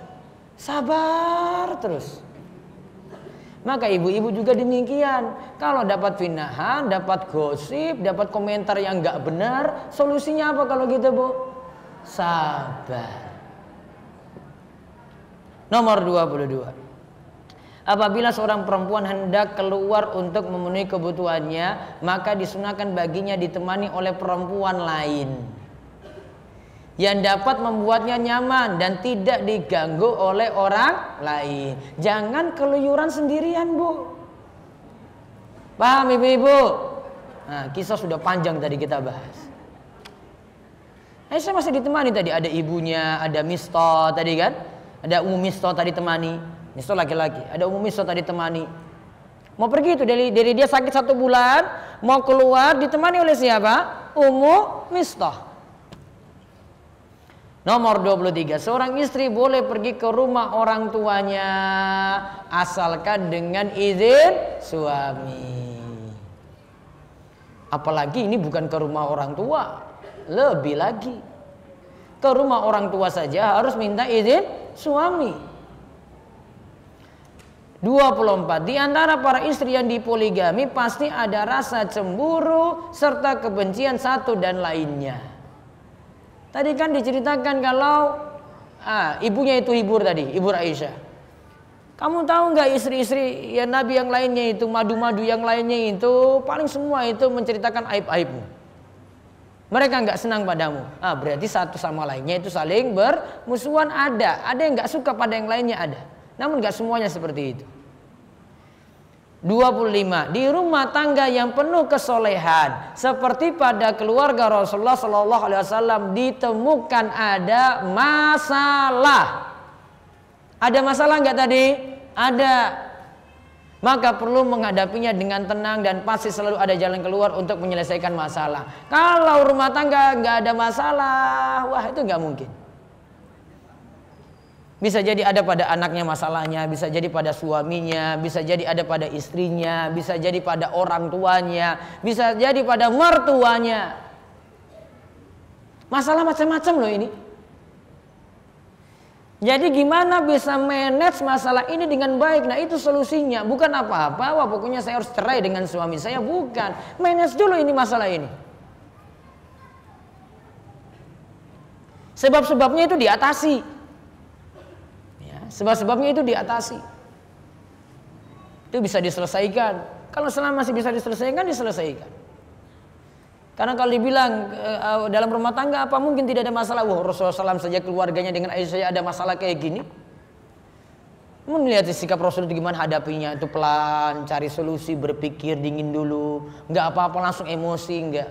Sabar terus. Maka ibu-ibu juga demikian. Kalau dapat fitnahan, dapat gosip, dapat komentar yang gak benar, solusinya apa kalau gitu bu? Sabar. Nomor 22. Apabila seorang perempuan hendak keluar untuk memenuhi kebutuhannya, maka disunahkan baginya ditemani oleh perempuan lain yang dapat membuatnya nyaman dan tidak diganggu oleh orang lain. Jangan keluyuran sendirian bu. Paham ibu-ibu? Nah, kisah sudah panjang tadi kita bahas. Aisyah masih ditemani tadi, ada ibunya, ada Mistah tadi kan, ada Ummu Mistah tadi temani. Mistah laki-laki, ada Ummu Mistah tadi temani. Mau pergi itu dari dia sakit 1 bulan, mau keluar ditemani oleh siapa? Ummu Mistah. Nomor 23. Seorang istri boleh pergi ke rumah orang tuanya asalkan dengan izin suami. Apalagi ini bukan ke rumah orang tua, lebih lagi ke rumah orang tua saja harus minta izin suami. 24. Di antara para istri yang dipoligami pasti ada rasa cemburu serta kebencian satu dan lainnya. Tadi kan diceritakan kalau ibunya itu hibur tadi, ibu Aisyah. Kamu tahu nggak istri-istri ya Nabi yang lainnya itu, madu-madu yang lainnya itu paling semua itu menceritakan aib-aibmu. Mereka nggak senang padamu. Berarti satu sama lainnya itu saling bermusuhan. Ada yang nggak suka pada yang lainnya ada. Namun nggak semuanya seperti itu. 25. Di rumah tangga yang penuh kesolehan seperti pada keluarga Rasulullah SAW ditemukan ada masalah. Ada masalah nggak tadi? Ada. Maka perlu menghadapinya dengan tenang dan pasti selalu ada jalan keluar untuk menyelesaikan masalah. Kalau rumah tangga nggak ada masalah, wah itu nggak mungkin. Bisa jadi ada pada anaknya masalahnya, bisa jadi pada suaminya, bisa jadi ada pada istrinya, bisa jadi pada orang tuanya, bisa jadi pada mertuanya. Masalah macam-macam loh ini. Jadi gimana bisa manage masalah ini dengan baik? Nah itu solusinya. Bukan apa-apa, wah pokoknya saya harus cerai dengan suami saya. Bukan. Manage dulu ini masalah ini. Sebab-sebabnya itu diatasi. Ya, sebab-sebabnya itu diatasi. Itu bisa diselesaikan. Kalau selama masih bisa diselesaikan, diselesaikan. Karena kalau dibilang dalam rumah tangga apa mungkin tidak ada masalah? Wah Rasulullah SAW saja keluarganya dengan Aisyah ada masalah kayak gini. Melihat sikap Rasul itu gimana hadapinya, itu pelan, cari solusi, berpikir dingin dulu, nggak apa-apa langsung emosi, nggak.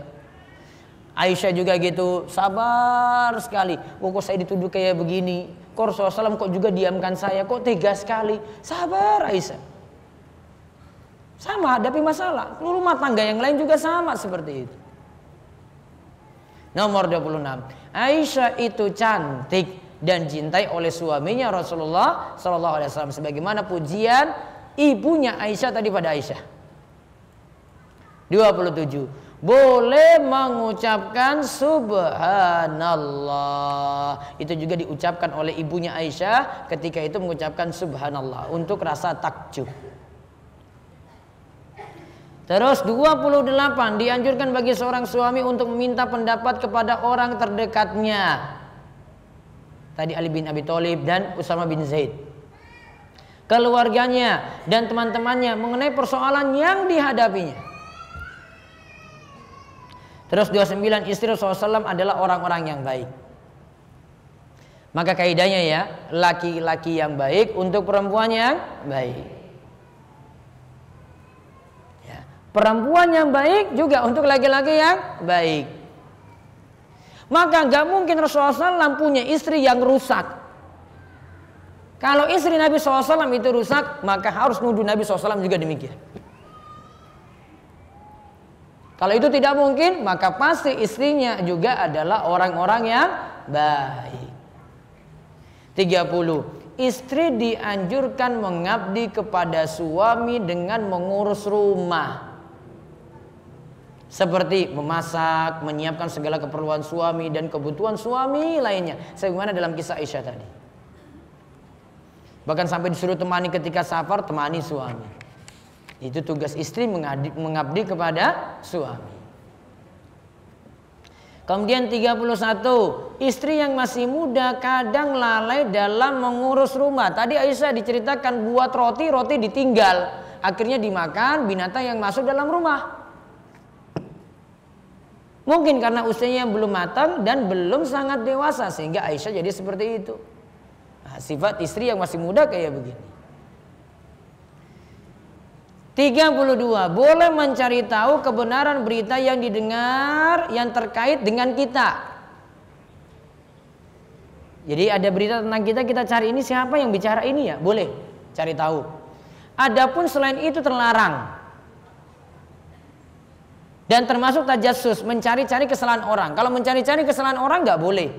Aisyah juga gitu, sabar sekali. Kok saya dituduh kayak begini? Kok Rasulullah SAW kok juga diamkan saya? Kok tega sekali? Sabar Aisyah. Sama hadapi masalah. Rumah tangga yang lain juga sama seperti itu. Nomor 26. Aisyah itu cantik dan cintai oleh suaminya Rasulullah SAW, sebagaimana pujian ibunya Aisyah tadi pada Aisyah. 27. Boleh mengucapkan subhanallah. Itu juga diucapkan oleh ibunya Aisyah ketika itu mengucapkan subhanallah untuk rasa takjub. Terus 28, dianjurkan bagi seorang suami untuk meminta pendapat kepada orang terdekatnya. Tadi Ali bin Abi Thalib dan Usama bin Zaid. Keluarganya dan teman-temannya mengenai persoalan yang dihadapinya. Terus 29, istri Rasulullah SAW adalah orang-orang yang baik. Maka kaidahnya ya, laki-laki yang baik untuk perempuan yang baik. Perempuan yang baik juga untuk laki-laki yang baik. Maka gak mungkin Rasulullah SAW punya istri yang rusak. Kalau istri Nabi SAW itu rusak, maka harus nuduh Nabi SAW juga demikian. Kalau itu tidak mungkin, maka pasti istrinya juga adalah orang-orang yang baik. 30. Istri dianjurkan mengabdi kepada suami dengan mengurus rumah. Seperti memasak, menyiapkan segala keperluan suami dan kebutuhan suami lainnya. Sebagaimana dalam kisah Aisyah tadi. Bahkan sampai disuruh temani ketika safar, temani suami. Itu tugas istri mengabdi kepada suami. Kemudian 31, istri yang masih muda kadang lalai dalam mengurus rumah. Tadi Aisyah diceritakan buat roti ditinggal. Akhirnya dimakan binatang yang masuk dalam rumah. Mungkin karena usianya belum matang dan belum sangat dewasa sehingga Aisyah jadi seperti itu. Nah, sifat istri yang masih muda kayak begini. 32. Boleh mencari tahu kebenaran berita yang didengar yang terkait dengan kita. Jadi ada berita tentang kita cari ini siapa yang bicara ini ya, boleh cari tahu. Adapun selain itu terlarang. Dan termasuk tajassus, mencari-cari kesalahan orang. Kalau mencari-cari kesalahan orang nggak boleh.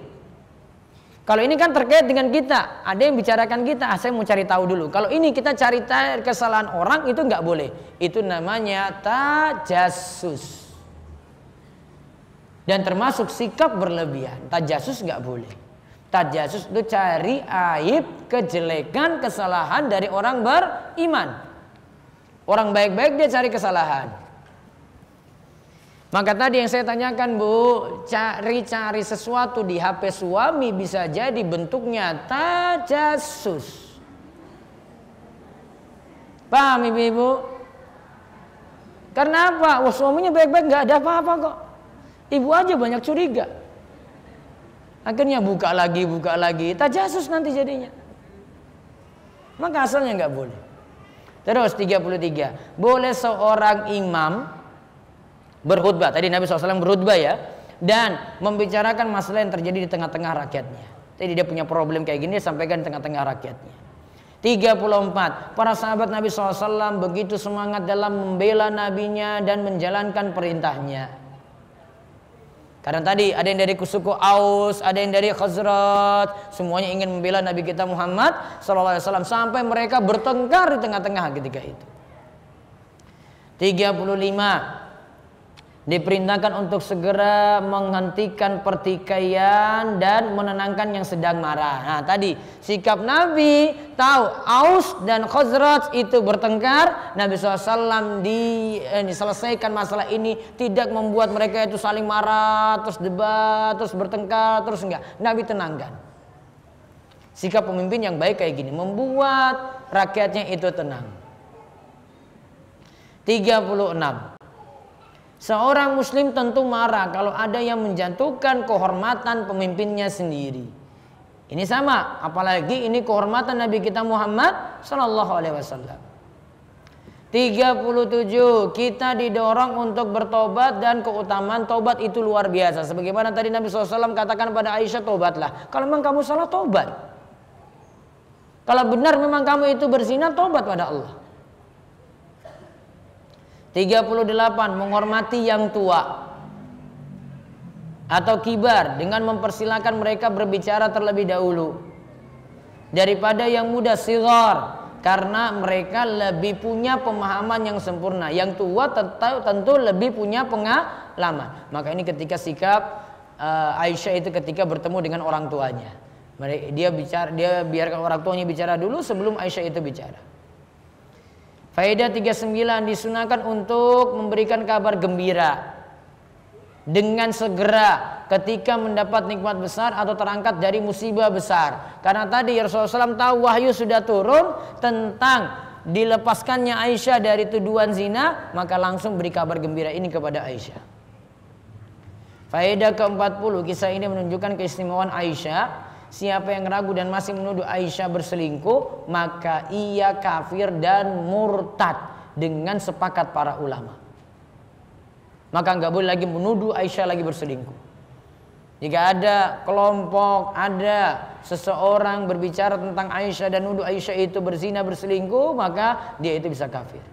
Kalau ini kan terkait dengan kita, ada yang bicarakan kita, saya mau cari tahu dulu. Kalau ini kita cari kesalahan orang itu nggak boleh. Itu namanya tajassus. Dan termasuk sikap berlebihan. Tajassus nggak boleh. Tajassus itu cari aib, kejelekan, kesalahan dari orang beriman. Orang baik-baik dia cari kesalahan. Maka tadi yang saya tanyakan Bu, cari-cari sesuatu di HP suami bisa jadi bentuknya tajassus. Paham ibu-ibu? Karena apa? Wah suaminya baik-baik gak ada apa-apa kok. Ibu aja banyak curiga. Akhirnya buka lagi, tajassus nanti jadinya. Maka asalnya gak boleh. Terus 33, boleh seorang imam berkhutbah, tadi Nabi SAW berkhutbah ya, dan membicarakan masalah yang terjadi di tengah-tengah rakyatnya. Jadi dia punya problem kayak gini, dia sampaikan di tengah-tengah rakyatnya. 34, para sahabat Nabi SAW begitu semangat dalam membela nabinya dan menjalankan perintahnya. Karena tadi ada yang dari suku Aus, ada yang dari Khazraj, semuanya ingin membela Nabi kita Muhammad SAW sampai mereka bertengkar di tengah-tengah ketika itu. 35. Diperintahkan untuk segera menghentikan pertikaian dan menenangkan yang sedang marah. Nah tadi sikap Nabi tahu Aus dan Khazraj itu bertengkar, Nabi SAW diselesaikan masalah ini, tidak membuat mereka itu saling marah, terus debat, terus bertengkar, terus enggak. Nabi tenangkan. Sikap pemimpin yang baik kayak gini, membuat rakyatnya itu tenang. 36. Seorang muslim tentu marah kalau ada yang menjatuhkan kehormatan pemimpinnya sendiri. Ini sama, apalagi ini kehormatan Nabi kita Muhammad sallallahu alaihi wasallam. 37. Kita didorong untuk bertobat dan keutamaan tobat itu luar biasa. Sebagaimana tadi Nabi SAW katakan pada Aisyah, tobatlah. Kalau memang kamu salah, tobat. Kalau benar memang kamu itu berzina, tobat pada Allah. 38. Menghormati yang tua atau kibar dengan mempersilakan mereka berbicara terlebih dahulu daripada yang muda, sighar, karena mereka lebih punya pemahaman yang sempurna. Yang tua tentu lebih punya pengalaman. Maka ini ketika sikap Aisyah itu ketika bertemu dengan orang tuanya, dia biarkan orang tuanya bicara dulu sebelum Aisyah itu bicara. Faedah 39, disunahkan untuk memberikan kabar gembira dengan segera ketika mendapat nikmat besar atau terangkat dari musibah besar. Karena tadi Rasulullah SAW tahu wahyu sudah turun tentang dilepaskannya Aisyah dari tuduhan zina, maka langsung beri kabar gembira ini kepada Aisyah. Faedah ke-40, kisah ini menunjukkan keistimewaan Aisyah. Siapa yang ragu dan masih menuduh Aisyah berselingkuh, maka ia kafir dan murtad dengan sepakat para ulama. Maka nggak boleh lagi menuduh Aisyah lagi berselingkuh. Jika ada kelompok, ada seseorang berbicara tentang Aisyah dan nuduh Aisyah itu berzina, berselingkuh, maka dia itu bisa kafir.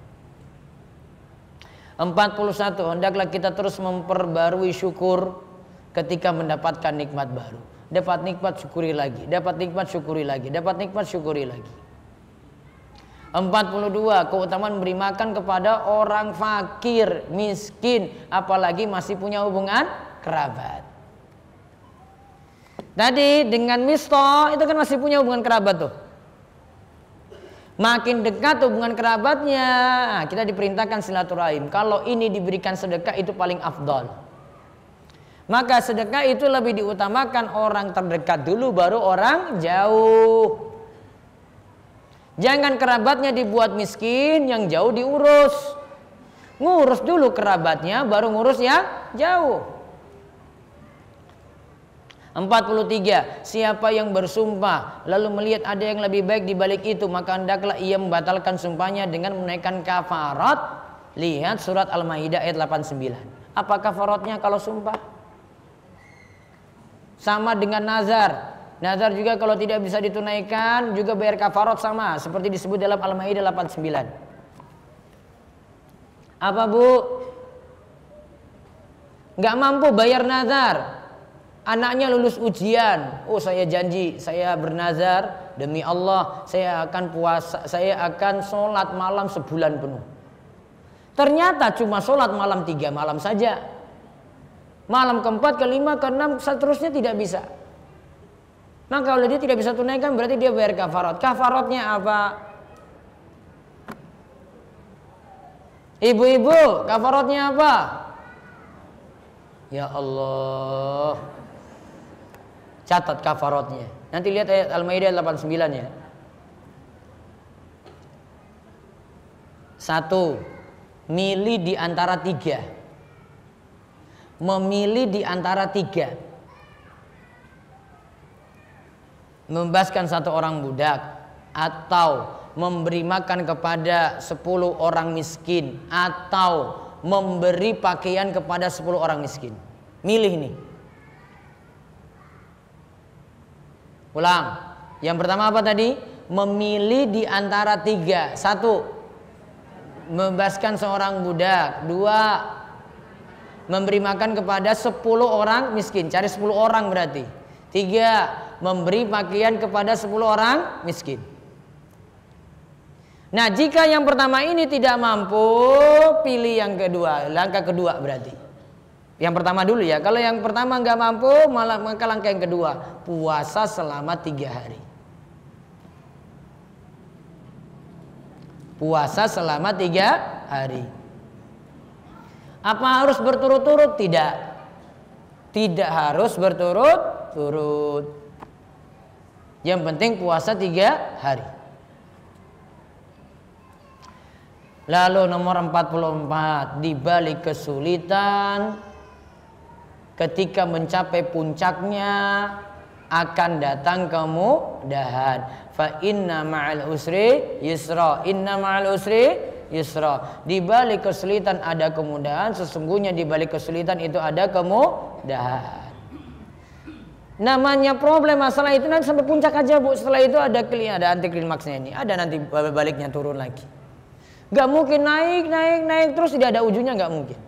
41. Hendaklah kita terus memperbarui syukur ketika mendapatkan nikmat baru. Dapat nikmat syukuri lagi, dapat nikmat syukuri lagi, dapat nikmat syukuri lagi. 42. Keutamaan memberi makan kepada orang fakir, miskin, apalagi masih punya hubungan kerabat. Tadi dengan Misto itu kan masih punya hubungan kerabat tuh. Makin dekat hubungan kerabatnya, kita diperintahkan silaturahim. Kalau ini diberikan sedekah itu paling afdal. Maka sedekah itu lebih diutamakan orang terdekat dulu baru orang jauh. Jangan kerabatnya dibuat miskin, yang jauh diurus. Ngurus dulu kerabatnya baru ngurus yang jauh. 43. Siapa yang bersumpah lalu melihat ada yang lebih baik di balik itu, maka hendaklah ia membatalkan sumpahnya dengan menaikkan kafarat. Lihat surat Al-Maidah ayat 89. Apa kafaratnya kalau sumpah? Sama dengan nazar. Nazar juga kalau tidak bisa ditunaikan juga bayar kafarat sama seperti disebut dalam Al-Maidah 89. Apa bu? Nggak mampu bayar nazar. Anaknya lulus ujian. Oh saya janji, saya bernazar demi Allah saya akan puasa, saya akan sholat malam sebulan penuh. Ternyata cuma sholat malam 3 malam saja. Malam keempat, kelima, keenam, seterusnya tidak bisa. Maka kalau dia tidak bisa tunaikan berarti dia bayar kafarat. Kafaratnya apa? Ibu-ibu, kafaratnya apa? Ya Allah. Catat kafaratnya. Nanti lihat ayat Al-Maidah 89 ya. 1. Milih di antara 3. Memilih di antara 3. Membebaskan 1 orang budak, atau memberi makan kepada 10 orang miskin, atau memberi pakaian kepada 10 orang miskin. Milih nih. Ulang. Yang pertama apa tadi? Memilih di antara 3. 1. Membebaskan seorang budak. 2. memberi makan kepada 10 orang miskin. Cari 10 orang berarti. 3, memberi pakaian kepada 10 orang miskin. Nah, jika yang pertama ini tidak mampu, pilih yang kedua, langkah kedua berarti. Yang pertama dulu ya. Kalau yang pertama nggak mampu, maka langkah yang kedua, puasa selama 3 hari. Puasa selama 3 hari. Apa harus berturut-turut? Tidak. Tidak harus berturut-turut. Yang penting puasa 3 hari. Lalu nomor 44, di balik kesulitan, ketika mencapai puncaknya akan datang kemudahan. Fa inna ma'al usri yusra. Inna ma'al usri yusra. Di balik kesulitan ada kemudahan. Sesungguhnya di balik kesulitan itu ada kemudahan. Namanya problem masalah itu nanti sampai puncak aja, Bu. Setelah itu ada anti klimaksnya ini. Ada nanti baliknya turun lagi. Gak mungkin naik terus tidak ada ujungnya, gak mungkin.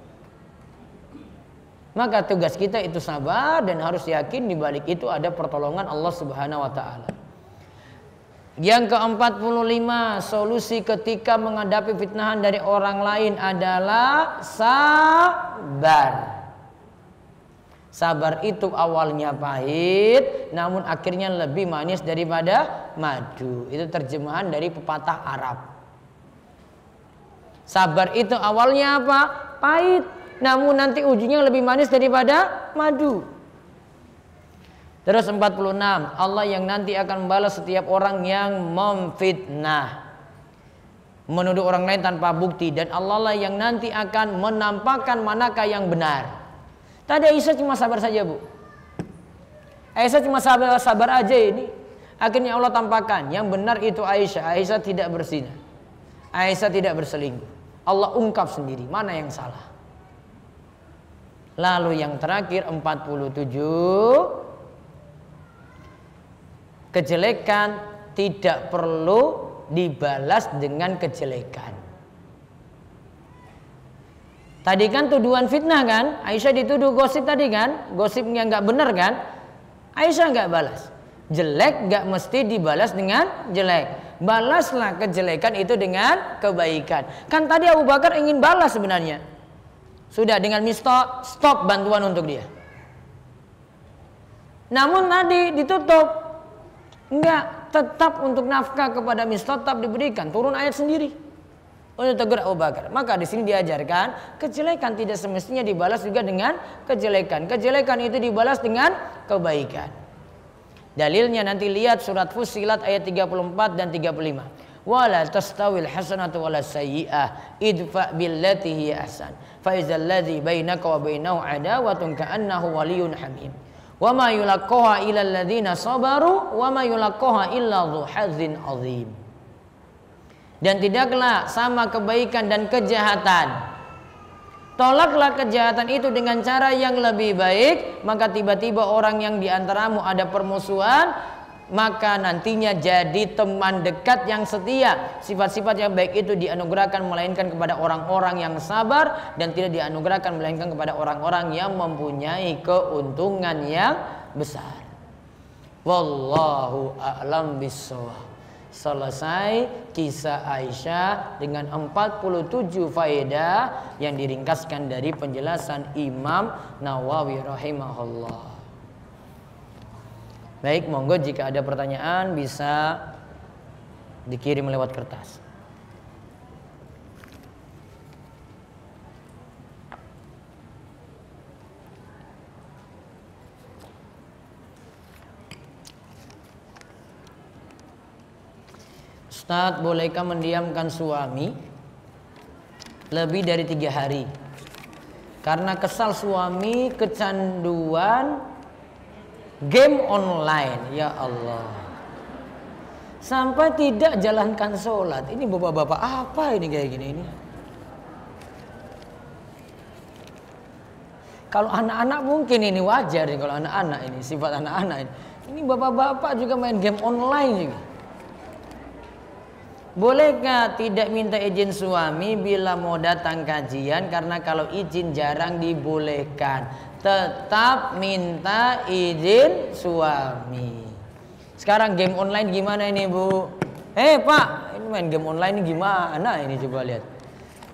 Maka tugas kita itu sabar dan harus yakin di balik itu ada pertolongan Allah Subhanahu wa taala. Yang ke-45, solusi ketika menghadapi fitnahan dari orang lain adalah sabar. Sabar itu awalnya pahit, namun akhirnya lebih manis daripada madu. Itu terjemahan dari pepatah Arab. Sabar itu awalnya apa? Pahit, namun nanti ujungnya lebih manis daripada madu. Terus 46, Allah yang nanti akan membalas setiap orang yang memfitnah, menuduh orang lain tanpa bukti, dan Allah lah yang nanti akan menampakkan manakah yang benar. Tadi Aisyah cuma sabar saja, Bu. Aisyah cuma sabar aja ini. Akhirnya Allah tampakkan yang benar itu Aisyah. Aisyah tidak berzina, Aisyah tidak berselingkuh. Allah ungkap sendiri mana yang salah. Lalu yang terakhir 47, kejelekan tidak perlu dibalas dengan kejelekan. Tadi kan tuduhan fitnah kan, Aisyah dituduh gosip tadi kan, gosipnya nggak benar kan, Aisyah nggak balas. Jelek nggak mesti dibalas dengan jelek. Balaslah kejelekan itu dengan kebaikan. Kan tadi Abu Bakar ingin balas sebenarnya. Sudah dengan stop bantuan untuk dia. Namun tadi ditutup. Enggak, tetap untuk nafkah kepada Mistah tetap diberikan. Turun ayat sendiri untuk tegur Abu Bakar. Maka di sini diajarkan kejelekan tidak semestinya dibalas juga dengan kejelekan. Kejelekan itu dibalas dengan kebaikan. Dalilnya nanti lihat surat Fussilat ayat 34 dan 35. Wala tastawil hasanatu wala sayyi'ah idfa billati hiya ahsan fa idzal ladzi bainaka wa bainahu adawatun ka'annahu waliyyun hamim wa ma yulaqqaha illa alladzina sabaru wa ma yulaqqaha illa dzu hazzin azim. Dan tidaklah sama kebaikan dan kejahatan. Tolaklah kejahatan itu dengan cara yang lebih baik. Maka tiba-tiba orang yang diantaramu ada permusuhan, maka nantinya jadi teman dekat yang setia. Sifat-sifat yang baik itu dianugerahkan melainkan kepada orang-orang yang sabar, dan tidak dianugerahkan melainkan kepada orang-orang yang mempunyai keuntungan yang besar. Wallahu a'lam bishawab. Selesai kisah Aisyah dengan 47 faedah yang diringkaskan dari penjelasan Imam Nawawi rahimahullah. Baik, monggo jika ada pertanyaan bisa dikirim lewat kertas. Ustaz, bolehkah mendiamkan suami lebih dari 3 hari? Karena kesal suami kecanduan game online. Ya Allah, sampai tidak jalankan sholat. Ini bapak-bapak apa ini kayak gini ini? Kalau anak-anak mungkin ini wajar nih, kalau anak-anak ini sifat anak-anak ini. Ini bapak-bapak juga main game online juga. Bolehkah tidak minta izin suami bila mau datang kajian? Karena kalau izin jarang dibolehkan. Tetap minta izin suami. Sekarang game online gimana ini, Bu? Pak, ini main game online ini gimana ini, coba lihat.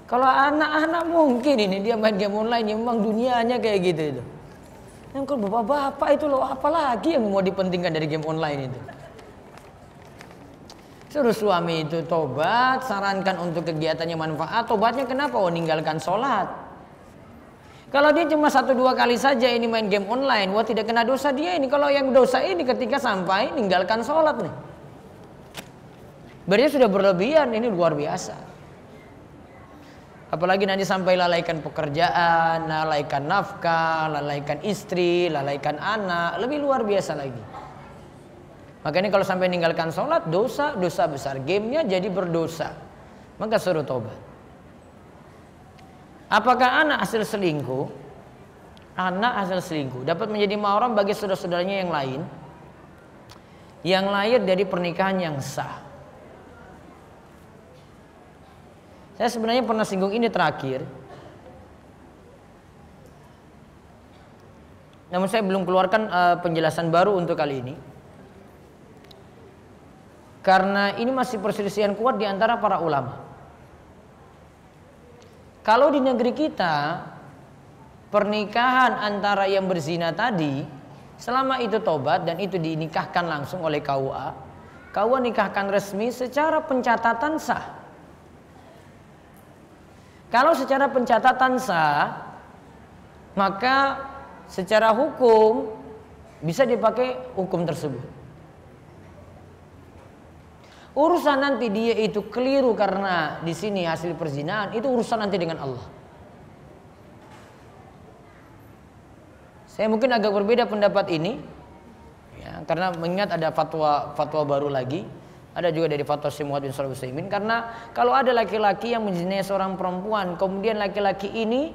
Kalau anak-anak mungkin ini dia main game online, memang dunianya kayak gitu itu. Yang kalau bapak-bapak itu loh, apalagi yang mau dipentingkan dari game online itu? Suruh suami itu tobat, sarankan untuk kegiatannya manfaat. Tobatnya kenapa? Ninggalkan sholat. Kalau dia cuma 1-2 kali saja ini main game online, tidak kena dosa dia ini. Kalau yang dosa ini ketika sampai ninggalkan sholat nih, berarti sudah berlebihan, ini luar biasa. Apalagi nanti sampai lalaikan pekerjaan, lalaikan nafkah, lalaikan istri, lalaikan anak, lebih luar biasa lagi. Makanya kalau sampai ninggalkan sholat, dosa besar. Gamenya jadi berdosa. Maka suruh tobat. Apakah anak hasil selingkuh? Anak hasil selingkuh dapat menjadi mahram bagi saudara-saudaranya yang lain yang lahir dari pernikahan yang sah. Saya sebenarnya pernah singgung ini terakhir, namun saya belum keluarkan penjelasan baru untuk kali ini. Karena ini masih perselisihan kuat di antara para ulama. Kalau di negeri kita pernikahan antara yang berzina tadi, selama itu tobat dan itu dinikahkan langsung oleh KUA, KUA nikahkan resmi secara pencatatan sah. Kalau secara pencatatan sah, maka secara hukum bisa dipakai hukum tersebut. Urusan nanti dia itu keliru karena di sini hasil perzinahan, itu urusan nanti dengan Allah. Saya mungkin agak berbeda pendapat ini, ya, karena mengingat ada fatwa baru lagi, ada juga dari fatwa Syekh Muhammad bin Shalih Al-Utsaimin. Karena kalau ada laki-laki yang menzinai seorang perempuan, kemudian laki-laki ini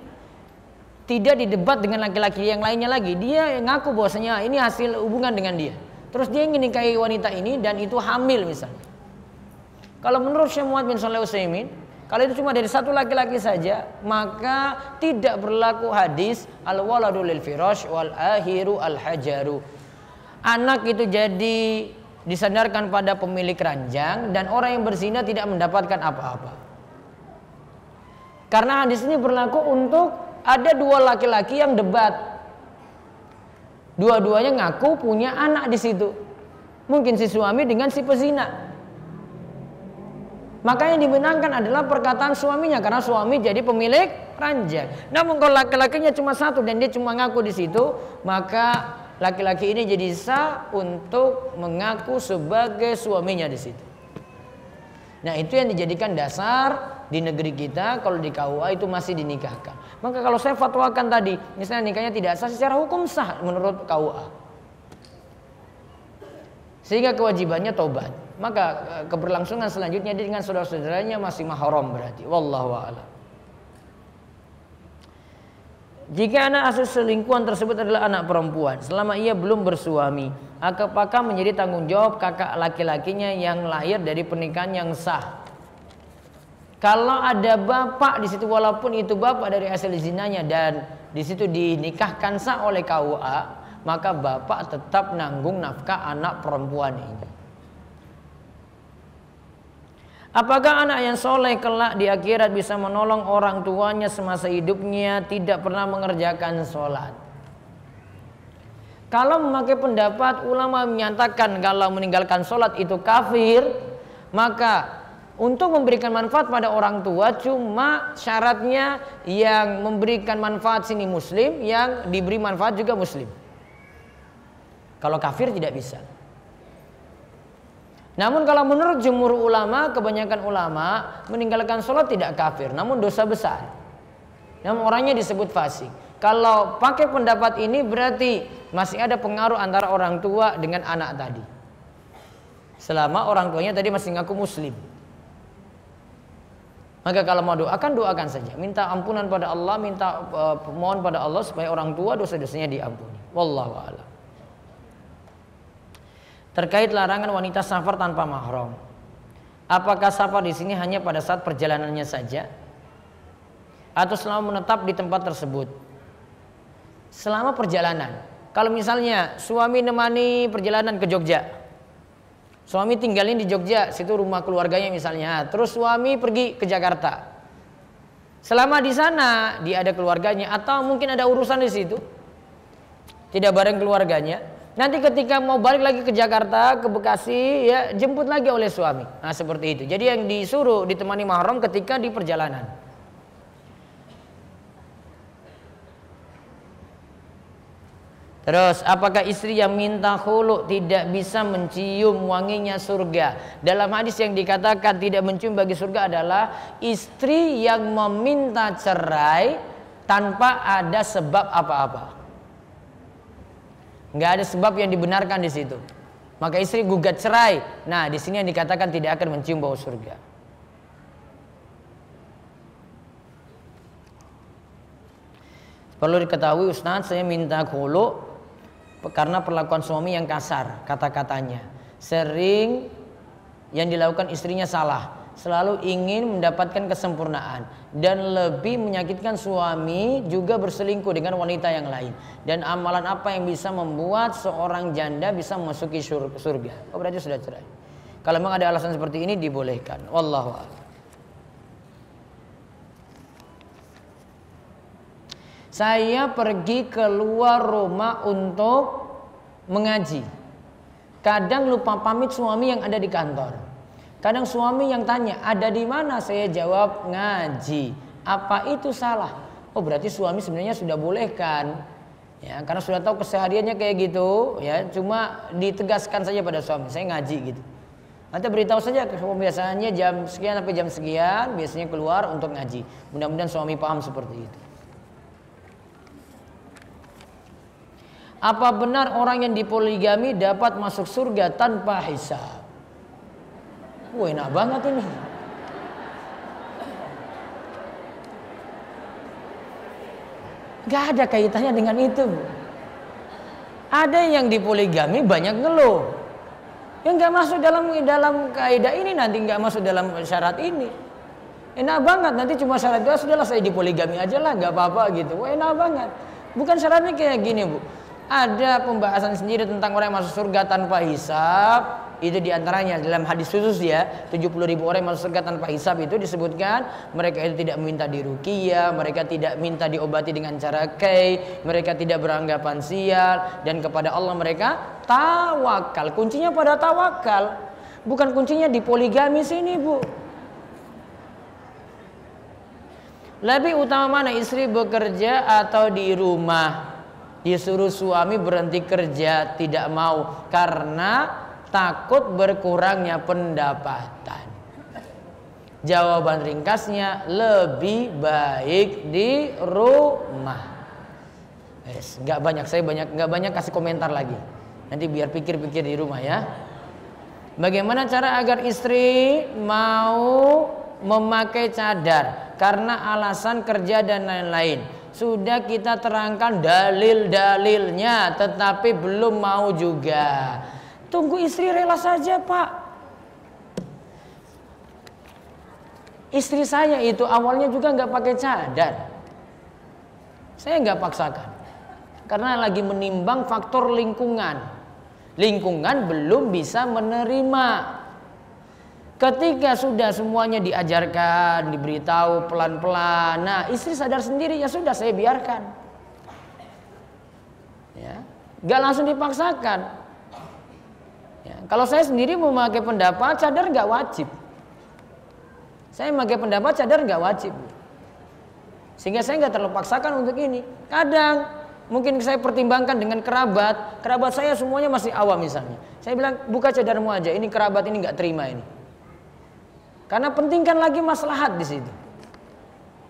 tidak didebat dengan laki-laki yang lainnya lagi, dia ngaku bahwasanya ini hasil hubungan dengan dia. Terus dia ingin nikahi wanita ini dan itu hamil misalnya. Kalau menurut Syekh Muhammad bin Shalih Al-Utsaimin, kalau itu cuma dari satu laki-laki saja, maka tidak berlaku hadis al-waladu lil firash wal ahiru al hajaru. Anak itu jadi disandarkan pada pemilik ranjang dan orang yang berzina tidak mendapatkan apa-apa. Karena hadis ini berlaku untuk ada dua laki-laki yang debat. Dua-duanya ngaku punya anak di situ. Mungkin si suami dengan si pezina. Maka yang dibenarkan adalah perkataan suaminya karena suami jadi pemilik ranjang. Namun kalau laki-lakinya cuma satu dan dia cuma ngaku di situ, maka laki-laki ini jadi sah untuk mengaku sebagai suaminya di situ. Nah, itu yang dijadikan dasar di negeri kita. Kalau di KUA itu masih dinikahkan. Maka kalau saya fatwakan tadi, misalnya nikahnya tidak sah, secara hukum sah menurut KUA. Sehingga kewajibannya tobat. Maka keberlangsungan selanjutnya dia dengan saudara-saudaranya masih mahram berarti. Wallahu a'lam. Jika anak hasil selingkuhan tersebut adalah anak perempuan, selama ia belum bersuami, apakah menjadi tanggung jawab kakak laki-lakinya yang lahir dari pernikahan yang sah? Kalau ada bapak di situ, walaupun itu bapak dari hasil zinanya dan di situ dinikahkan sah oleh KUA, maka bapak tetap nanggung nafkah anak perempuan ini. Apakah anak yang soleh kelak di akhirat bisa menolong orang tuanya semasa hidupnya tidak pernah mengerjakan sholat? Kalau memakai pendapat ulama menyatakan kalau meninggalkan sholat itu kafir, maka untuk memberikan manfaat pada orang tua cuma syaratnya yang memberikan manfaat sini muslim, yang diberi manfaat juga muslim. Kalau kafir tidak bisa. Namun kalau menurut jumhur ulama, kebanyakan ulama meninggalkan sholat tidak kafir, namun dosa besar. Namun orangnya disebut fasik. Kalau pakai pendapat ini berarti masih ada pengaruh antara orang tua dengan anak tadi. Selama orang tuanya tadi masih ngaku muslim. Maka kalau mau doakan saja. Minta ampunan pada Allah, minta mohon pada Allah supaya orang tua dosa-dosanya diampuni. Wallahu a'lam. Terkait larangan wanita safar tanpa mahram. Apakah safar di sini hanya pada saat perjalanannya saja atau selama menetap di tempat tersebut? Selama perjalanan. Kalau misalnya suami nemani perjalanan ke Jogja, suami tinggalin di Jogja, situ rumah keluarganya misalnya, terus suami pergi ke Jakarta. Selama di sana dia ada keluarganya atau mungkin ada urusan di situ, tidak bareng keluarganya. Nanti ketika mau balik lagi ke Jakarta, ke Bekasi, ya jemput lagi oleh suami. Nah seperti itu. Jadi yang disuruh ditemani mahram ketika di perjalanan. Terus, apakah istri yang minta khulu tidak bisa mencium wanginya surga? Dalam hadis yang dikatakan tidak mencium bagi surga adalah istri yang meminta cerai tanpa ada sebab apa-apa. Nggak ada sebab yang dibenarkan di situ. Maka istri gugat cerai. Nah, di sini yang dikatakan tidak akan mencium bau surga. Perlu diketahui Ustaz, saya minta khulu karena perlakuan suami yang kasar kata-katanya. Sering yang dilakukan istrinya salah, selalu ingin mendapatkan kesempurnaan dan lebih menyakitkan suami juga berselingkuh dengan wanita yang lain. Dan amalan apa yang bisa membuat seorang janda bisa memasuki surga? Oh, berarti sudah cerai. Kalau memang ada alasan seperti ini dibolehkan. Wallahu a'lam. Saya pergi keluar rumah untuk mengaji. Kadang lupa pamit suami yang ada di kantor. Kadang suami yang tanya, ada di mana? Saya jawab, ngaji. Apa itu salah? Oh, berarti suami sebenarnya sudah bolehkan. Ya, karena sudah tahu kesehariannya kayak gitu, ya, cuma ditegaskan saja pada suami, saya ngaji gitu. Nanti beritahu saja kebiasaannya jam sekian sampai jam sekian biasanya keluar untuk ngaji. Mudah-mudahan suami paham seperti itu. Apa benar orang yang dipoligami dapat masuk surga tanpa hisab? Wah, enak banget ini. Gak ada kaitannya dengan itu. Ada yang dipoligami banyak ngeluh. Yang gak masuk dalam kaidah ini nanti gak masuk dalam syarat ini. Enak banget, nanti cuma syarat doa, sudahlah saya dipoligami aja lah, gak apa-apa gitu. Wah, enak banget. Bukan syaratnya kayak gini, Bu. Ada pembahasan sendiri tentang orang yang masuk surga tanpa hisab. Itu diantaranya dalam hadis khusus ya, 70.000 orang yang masuk surga tanpa hisab itu disebutkan mereka itu tidak minta diruqyah, mereka tidak minta diobati dengan cara kai, mereka tidak beranggapan sial, dan kepada Allah mereka tawakal. Kuncinya pada tawakal, bukan kuncinya di poligami sini, Bu. Lebih utama mana, istri bekerja atau di rumah? Disuruh suami berhenti kerja, tidak mau karena takut berkurangnya pendapatan. Jawaban ringkasnya lebih baik di rumah. Yes, nggak banyak kasih komentar lagi. Nanti biar pikir-pikir di rumah ya. Bagaimana cara agar istri mau memakai cadar karena alasan kerja dan lain-lain? Sudah kita terangkan dalil-dalilnya, tetapi belum mau juga. Tunggu istri rela saja, Pak. Istri saya itu awalnya juga nggak pakai cadar. Saya nggak paksakan, karena lagi menimbang faktor lingkungan. Lingkungan belum bisa menerima. Ketika sudah semuanya diajarkan, diberitahu pelan-pelan, nah istri sadar sendiri, ya sudah saya biarkan. Ya, nggak langsung dipaksakan. Ya, kalau saya sendiri memakai pendapat cadar nggak wajib. Saya memakai pendapat cadar nggak wajib, sehingga saya nggak terlalu paksakan untuk ini. Kadang mungkin saya pertimbangkan dengan kerabat saya semuanya masih awam misalnya. Saya bilang buka cadarmu aja, ini kerabat ini nggak terima ini. Karena pentingkan lagi maslahat di situ.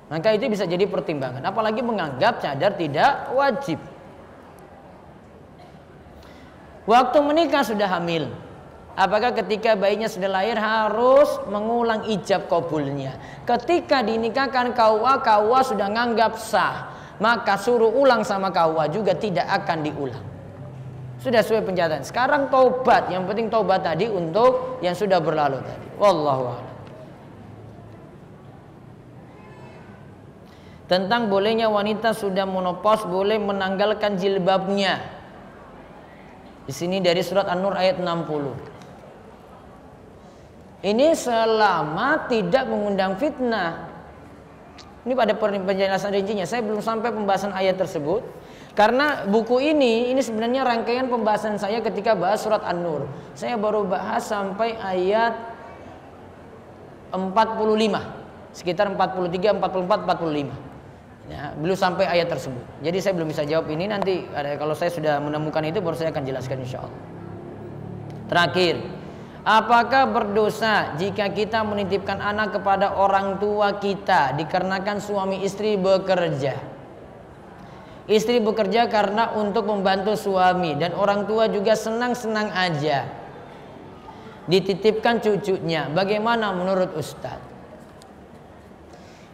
Maka itu bisa jadi pertimbangan. Apalagi menganggap cadar tidak wajib. Waktu menikah sudah hamil. Apakah ketika bayinya sudah lahir harus mengulang ijab kabulnya? Ketika dinikahkan KUA sudah nganggap sah, maka suruh ulang sama KUA juga tidak akan diulang. Sudah sesuai pencatatan. Sekarang taubat, yang penting taubat tadi untuk yang sudah berlalu tadi. Wallahu a'lam. Tentang bolehnya wanita sudah menopause boleh menanggalkan jilbabnya. Di sini dari surat An-Nur ayat 60. Ini selama tidak mengundang fitnah. Ini pada penjelasan rincinya. Saya belum sampai pembahasan ayat tersebut. Karena buku ini sebenarnya rangkaian pembahasan saya ketika bahas surat An-Nur. Saya baru bahas sampai ayat 45. Sekitar 43, 44, 45. Ya, belum sampai ayat tersebut. Jadi saya belum bisa jawab ini. Nanti kalau saya sudah menemukan itu baru saya akan jelaskan insyaallah. Terakhir, apakah berdosa jika kita menitipkan anak kepada orang tua kita dikarenakan suami istri bekerja? Istri bekerja karena untuk membantu suami dan orang tua juga senang-senang aja dititipkan cucunya. Bagaimana menurut Ustadz?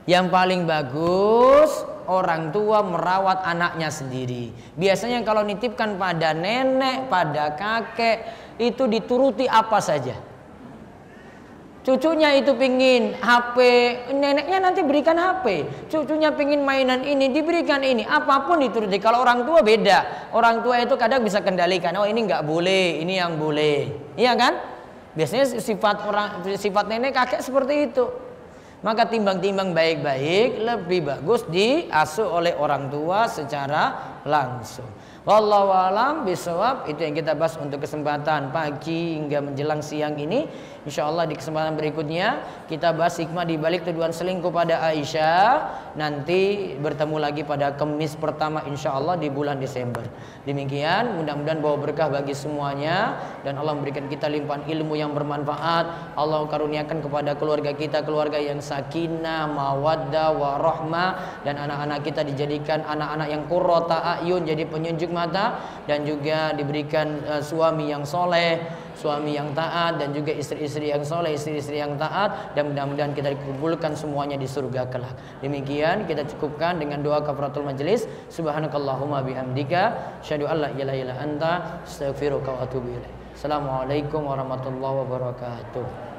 Yang paling bagus orang tua merawat anaknya sendiri. Biasanya kalau nitipkan pada nenek, pada kakek, itu dituruti apa saja. Cucunya itu pingin HP, neneknya nanti berikan HP. Cucunya pingin mainan ini, diberikan ini. Apapun dituruti. Kalau orang tua beda. Orang tua itu kadang bisa kendalikan. Oh ini nggak boleh, ini yang boleh. Iya kan? Biasanya sifat nenek kakek seperti itu. Maka timbang-timbang baik-baik lebih bagus diasuh oleh orang tua secara langsung. Wallahu a'lam bishawab. Itu yang kita bahas untuk kesempatan pagi hingga menjelang siang ini. Insyaallah di kesempatan berikutnya kita bahas hikmah di balik tuduhan selingkuh pada Aisyah. Nanti bertemu lagi pada Kamis pertama insyaallah di bulan Desember. Demikian, mudah-mudahan bawa berkah bagi semuanya dan Allah memberikan kita limpahan ilmu yang bermanfaat. Allah karuniakan kepada keluarga kita keluarga yang sakinah, mawaddah, warahmah, dan anak-anak kita dijadikan anak-anak yang qurrata a'yun, jadi penyunjuk mata, dan juga diberikan suami yang soleh, suami yang taat, dan juga istri-istri yang soleh, istri-istri yang taat, dan mudah-mudahan kita dikumpulkan semuanya di surga kelak. Demikian kita cukupkan dengan doa kafaratul majelis. Subhanakallahumma bihamdika asyhadu an la ilaha illa anta astaghfiruka wa atubu ilaik. Assalamualaikum warahmatullahi wabarakatuh.